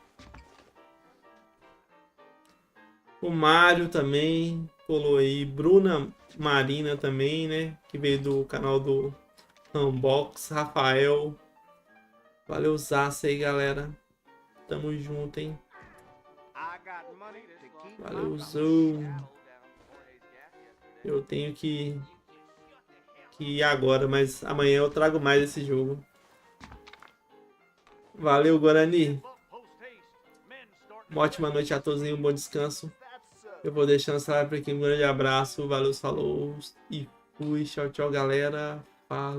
O Mário também colou aí. Bruna Marina também, né? Que veio do canal do Unbox. Rafael. Valeu, Zaça aí, galera. Tamo junto, hein? Valeu, Zou. Eu tenho que aqui agora, mas amanhã eu trago mais esse jogo. Valeu, Guarani. Uma ótima noite a todos e um bom descanso. Eu vou deixando essa live por aqui. Um grande abraço. Valeu, falou e fui. Tchau, tchau, galera. Falou.